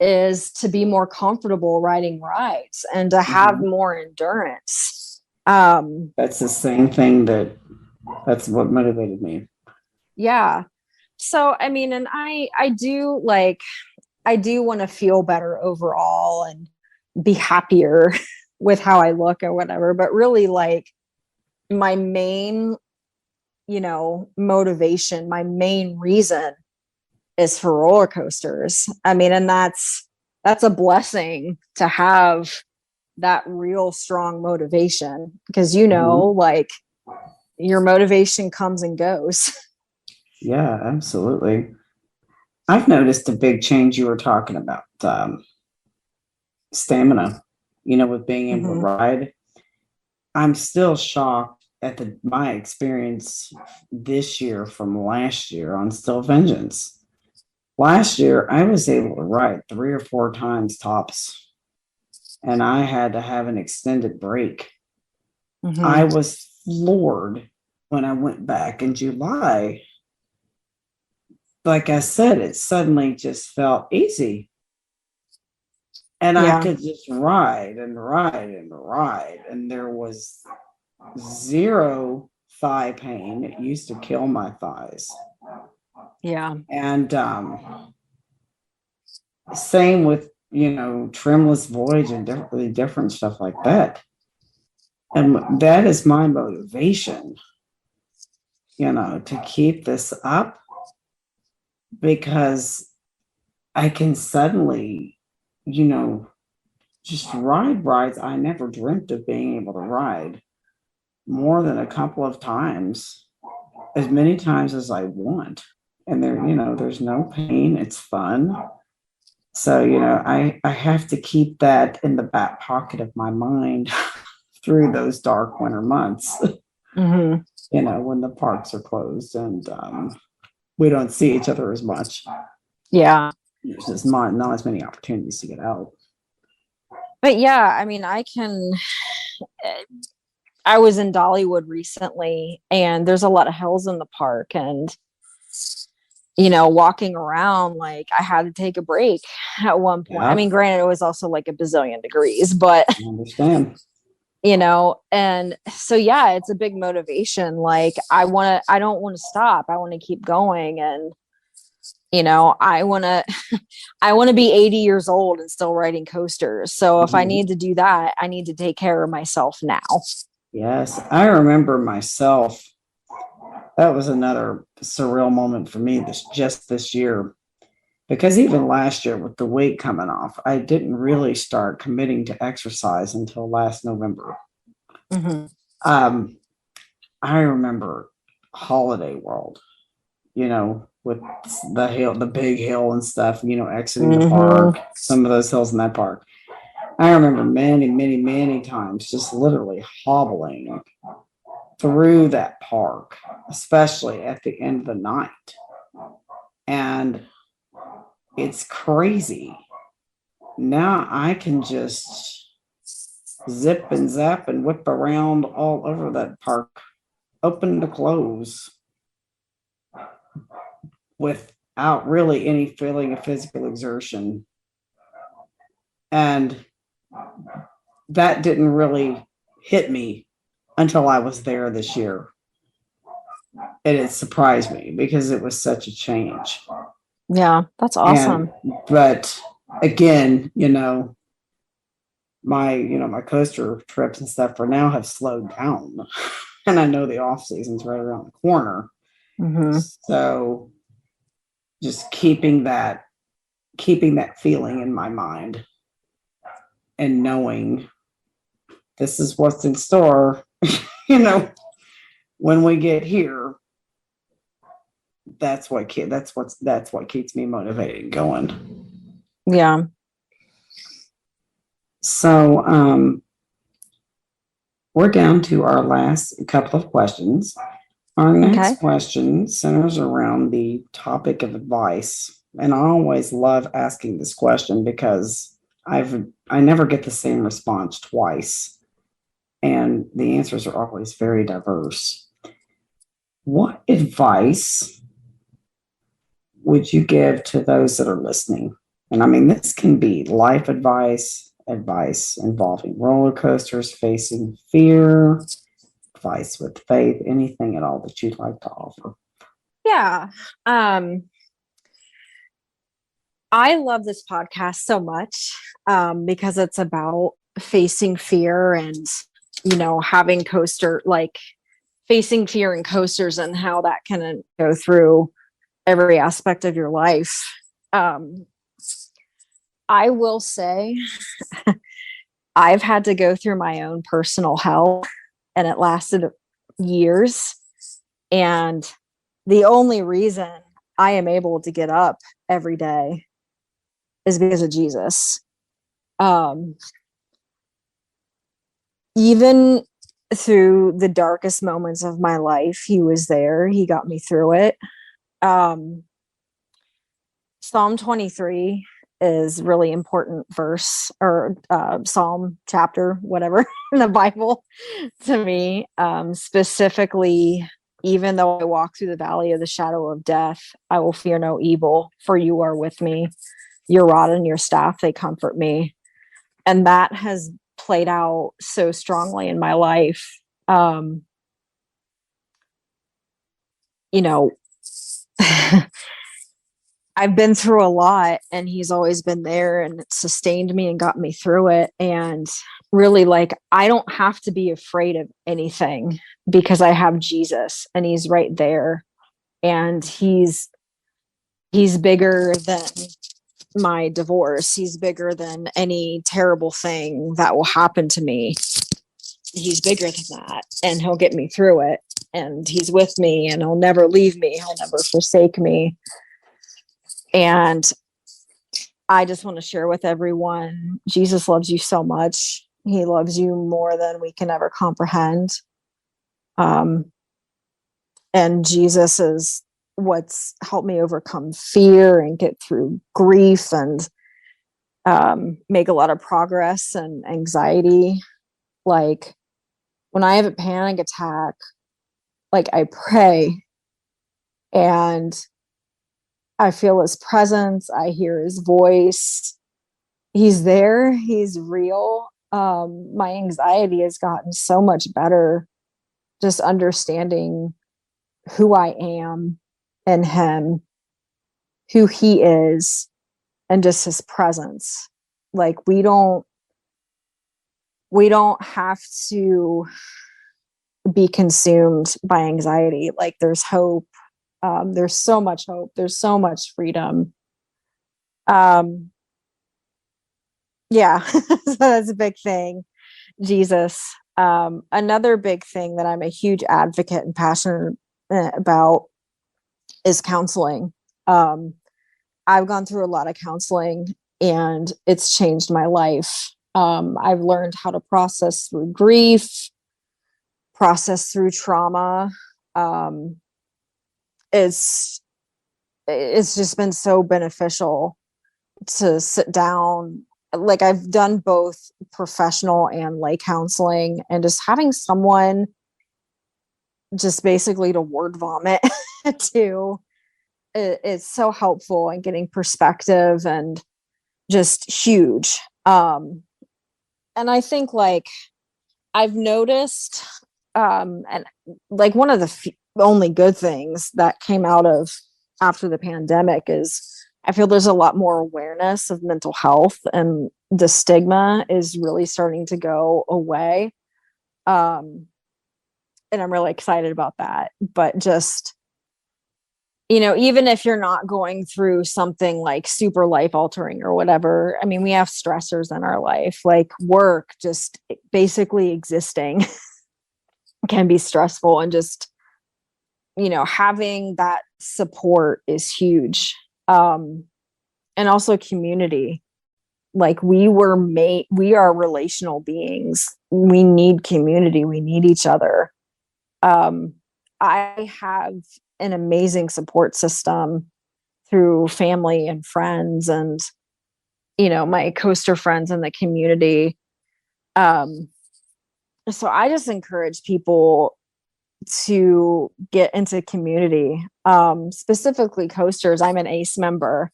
is to be more comfortable riding rides and to have more endurance. That's the same thing that's what motivated me. Yeah. So, I mean, and I do want to feel better overall and be happier with how I look or whatever, but really, like, my main, you know, motivation, my main reason is for roller coasters. I mean, and that's a blessing to have that real strong motivation, because, you know, like, your motivation comes and goes. Yeah, absolutely. I've noticed a big change. You were talking about stamina, you know, with being able to ride. I'm still shocked at my experience this year from last year on Still Vengeance. Last year, I was able to ride 3 or 4 times tops, and I had to have an extended break. I was floored when I went back in July. Like I said, it suddenly just felt easy. And I could just ride and ride and ride. And there was zero thigh pain. It used to kill my thighs. Yeah. And same with, you know, Trimless Voyage and different stuff like that. And that is my motivation, you know, to keep this up, because I can suddenly, you know, just ride rides I never dreamt of being able to ride more than a couple of times, as many times as I want. And there, you know, there's no pain. It's fun. So, you know, I have to keep that in the back pocket of my mind through those dark winter months, you know, when the parks are closed and we don't see each other as much. Yeah. There's just not as many opportunities to get out. But yeah, I mean, I was in Dollywood recently, and there's a lot of hills in the park, and, you know, walking around, like, I had to take a break at one point. I mean, granted, it was also like a bazillion degrees, but I understand. You know, and so, yeah, it's a big motivation. Like, I don't want to stop. I want to keep going. And I want to I want to be 80 years old and still riding coasters. So if I need to do that, I need to take care of myself now. Yes, I remember myself. That was another surreal moment for me this year. Because even last year with the weight coming off, I didn't really start committing to exercise until last November. Mm-hmm. I remember Holiday World, with the big hill and stuff, exiting the park, some of those hills in that park. I remember many, many, many times just literally hobbling through that park, especially at the end of the night. And it's crazy. Now I can just zip and zap and whip around all over that park, open to close, without really any feeling of physical exertion. And that didn't really hit me until I was there this year. And it surprised me because it was such a change. Yeah, that's awesome. But again, my coaster trips and stuff for now have slowed down. And I know the off season's right around the corner. Mm-hmm. So just keeping that feeling in my mind and knowing this is what's in store, when we get here, that's what keeps me motivated and going. Yeah. So we're down to our last couple of questions. Our next question centers around the topic of advice. And I always love asking this question because I never get the same response twice. And the answers are always very diverse. What advice would you give to those that are listening? And I mean, this can be life advice involving roller coasters, facing fear, advice with faith, anything at all that you'd like to offer. Yeah. I love this podcast so much because it's about facing fear and, having facing fear in coasters and how that can go through every aspect of your life. I will say I've had to go through my own personal hell, and it lasted years. And the only reason I am able to get up every day is because of Jesus. Even through the darkest moments of my life, he was there. He got me through it. Psalm 23 is really important verse or Psalm chapter, whatever, in the Bible to me. Specifically, even though I walk through the valley of the shadow of death, I will fear no evil, for you are with me. Your rod and your staff, they comfort me. And that has played out so strongly in my life. I've been through a lot, and he's always been there and sustained me and got me through it. And really, I don't have to be afraid of anything because I have Jesus, and he's right there. And he's bigger than my divorce. He's bigger than any terrible thing that will happen to me. He's bigger than that, and he'll get me through it. And he's with me, and he'll never leave me. He'll never forsake me. And I just want to share with everyone, Jesus loves you so much. He loves you more than we can ever comprehend. And Jesus is what's helped me overcome fear and get through grief and make a lot of progress and anxiety. When I have a panic attack, I pray and I feel his presence. I hear his voice. He's there. He's real. My anxiety has gotten so much better just understanding who I am in him. who he is and just his presence. Like we don't have to be consumed by anxiety. Like there's hope. There's so much hope. There's so much freedom. Yeah, so that's a big thing. Jesus. Another big thing that I'm a huge advocate and passionate about is counseling. I've gone through a lot of counseling and it's changed my life. I've learned how to process through grief, process through trauma. It's just been so beneficial to sit down. Like I've done both professional and lay counseling, and just having someone just basically to word vomit to is so helpful in getting perspective and just huge. And I think like I've noticed, and like one of the only good things that came out of after the pandemic is I feel there's a lot more awareness of mental health, and the stigma is really starting to go away. And I'm really excited about that. But just, even if you're not going through something like super life altering or whatever, I mean, we have stressors in our life, like work, just basically existing can be stressful, and just, having that support is huge. And also community. Like we are relational beings. We need community. We need each other. I have an amazing support system through family and friends and, my coaster friends in the community. So I just encourage people to get into community, specifically coasters. I'm an ACE member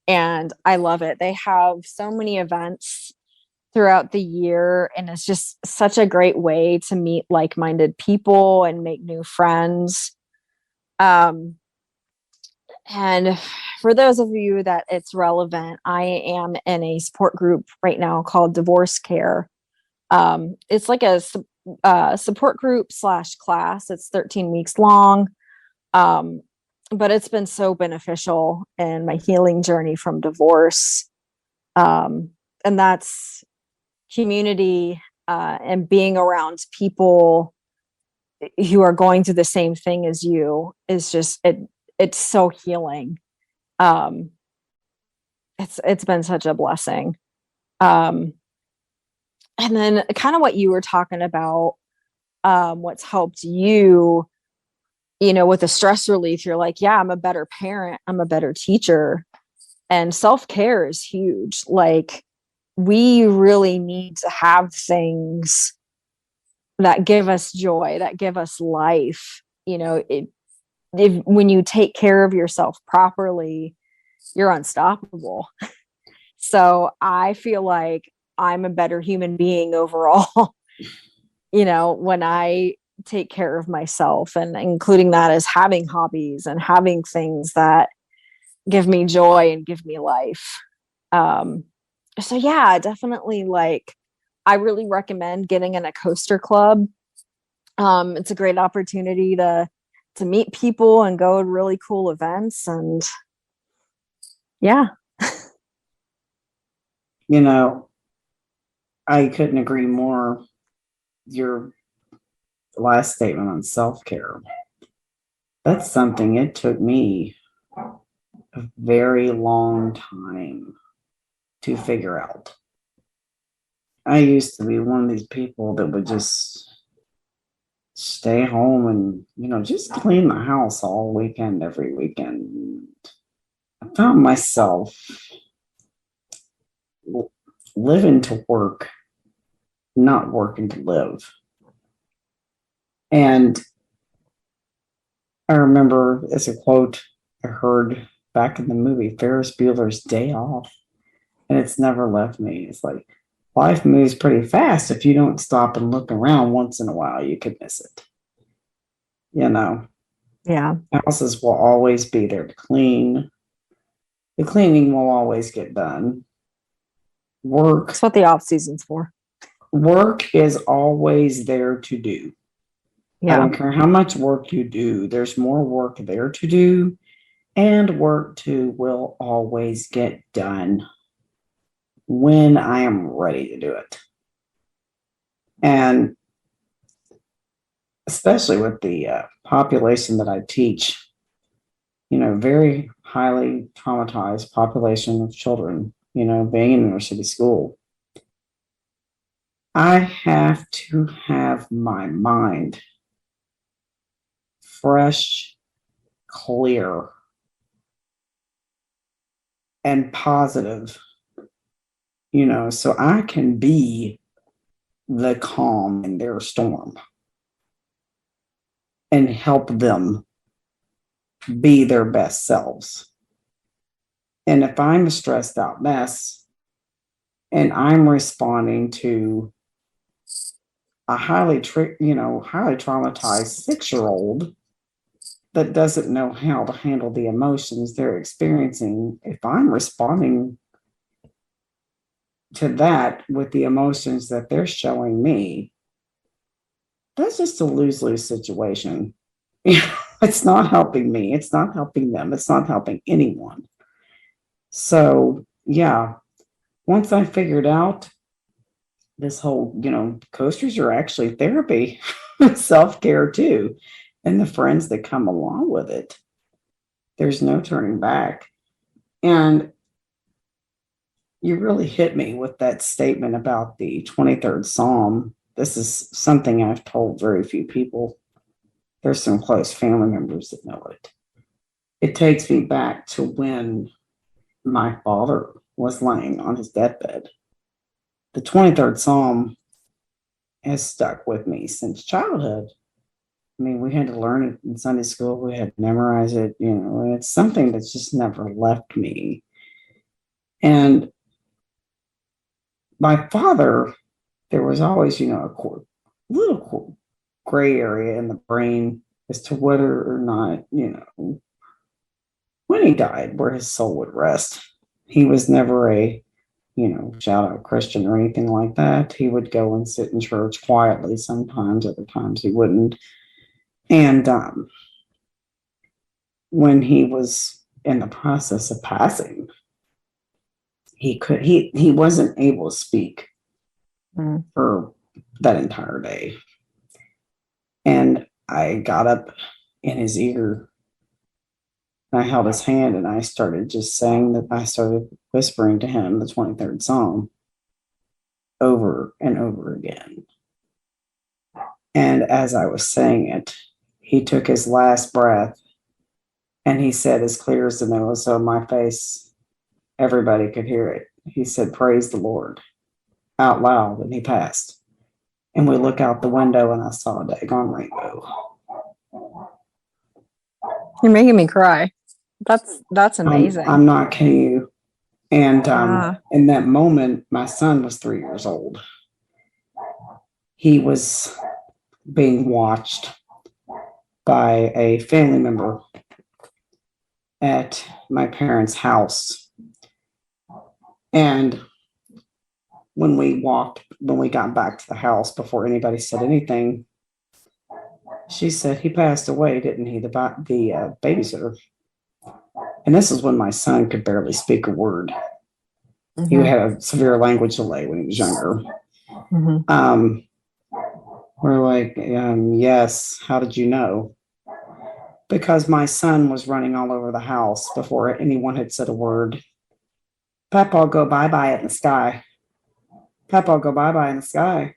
and I love it. They have so many events throughout the year, and it's just such a great way to meet like-minded people and make new friends. And for those of you that it's relevant, I am in a support group right now called Divorce Care. It's like a support group / class. It's 13 weeks long. But it's been so beneficial in my healing journey from divorce. And that's community, and being around people who are going through the same thing as you is just, it's so healing. It's been such a blessing. And then kind of what you were talking about, what's helped you, with the stress relief, you're like, yeah, I'm a better parent. I'm a better teacher. And self-care is huge. Like we really need to have things that give us joy, that give us life. When you take care of yourself properly, you're unstoppable. So I feel like I'm a better human being overall, when I take care of myself, and including that as having hobbies and having things that give me joy and give me life. So yeah, definitely, like I really recommend getting in a coaster club. It's a great opportunity to meet people and go to really cool events, and yeah. I couldn't agree more. Your last statement on self-care, that's something it took me a very long time to figure out. I used to be one of these people that would just stay home and, just clean the house all weekend, every weekend. I found myself living to work, not working to live. And I remember, as a quote I heard back in the movie Ferris Bueller's Day Off, and it's never left me. It's like, life moves pretty fast. If you don't stop and look around once in a while, you could miss it. Yeah. Houses will always be there to clean. The cleaning will always get done. Work That's what the off season's for. Work is always there to do. I Yeah. don't care how much work you do, there's more work there to do, and work too will always get done when I am ready to do it. And especially with the population that I teach, very highly traumatized population of children, being in inner city school. I have to have my mind fresh, clear, and positive, so I can be the calm in their storm and help them be their best selves. And if I'm a stressed out mess and I'm responding to a highly traumatized 6-year-old that doesn't know how to handle the emotions they're experiencing, if I'm responding to that with the emotions that they're showing me, that's just a lose-lose situation. It's not helping me. It's not helping them. It's not helping anyone. So, yeah, once I figured out this whole, coasters are actually therapy, self-care too, and the friends that come along with it, there's no turning back. And you really hit me with that statement about the 23rd Psalm. This is something I've told very few people. There's some close family members that know it. It takes me back to when my father was laying on his deathbed. The 23rd Psalm has stuck with me since childhood. I mean, we had to learn it in Sunday school. We had to memorize it, and it's something that's just never left me. And my father, there was always, a little gray area in the brain as to whether or not, when he died, where his soul would rest. He was never a, shout out Christian or anything like that. He would go and sit in church quietly sometimes, other times he wouldn't. And when he was in the process of passing, he wasn't able to speak for that entire day. And I got up in his ear, and I held his hand, and I started just saying that I started whispering to him the 23rd Psalm over and over again. And as I was saying it, he took his last breath, and he said, as clear as the nose on my face, everybody could hear it. He said, "Praise the Lord," out loud, and he passed. And we look out the window, and I saw a daggone rainbow. You're making me cry. That's amazing. I'm not kidding you. And in that moment, my son was 3 years old. He was being watched by a family member at my parents' house. And when we got back to the house, before anybody said anything, she said, "He passed away, didn't he? The babysitter." And this is when my son could barely speak a word. Mm-hmm. He had a severe language delay when he was younger. Mm-hmm. We're like, yes, how did you know? Because my son was running all over the house before anyone had said a word. "Papa, go bye-bye in the sky. Papa, go bye-bye in the sky."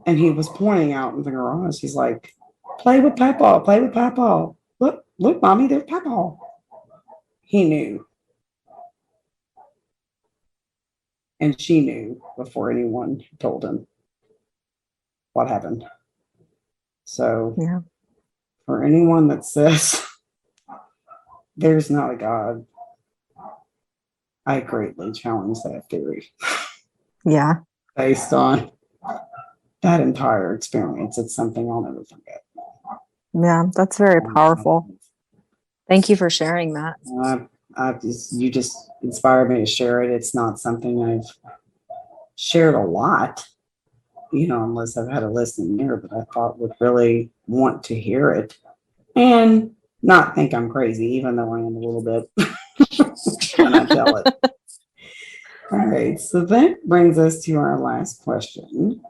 And he was pointing out in the garage. He's like, "Play with Papa, play with Papa. Look, Mommy, there's Papa." He knew. And she knew before anyone told him what happened. So, yeah. For anyone that says there's not a God, I greatly challenge that theory. Yeah. Based on that entire experience, it's something I'll never forget. Yeah, that's very powerful. Thank you for sharing that. You just inspired me to share it. It's not something I've shared a lot, unless I've had a listening ear, but I thought would really want to hear it and not think I'm crazy, even though I am a little bit when I tell it. All right, so that brings us to our last question.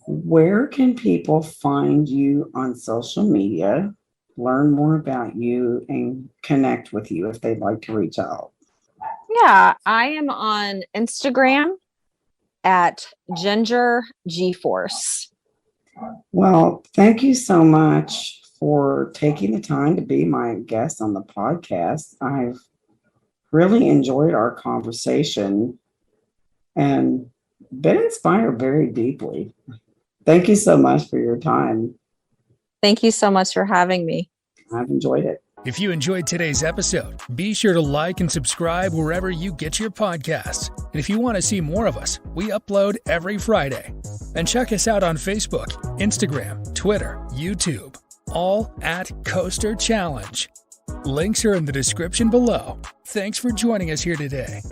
Where can people find you on social media, learn more about you, and connect with you if they'd like to reach out? Yeah, I am on Instagram at Ginger G-Force. Well, thank you so much for taking the time to be my guest on the podcast. I've really enjoyed our conversation and been inspired very deeply. Thank you so much for your time. Thank you so much for having me. I've enjoyed it. If you enjoyed today's episode, be sure to like and subscribe wherever you get your podcasts. And if you want to see more of us, we upload every Friday. And check us out on Facebook, Instagram, Twitter, YouTube, all at Coaster Challenge. Links are in the description below. Thanks for joining us here today.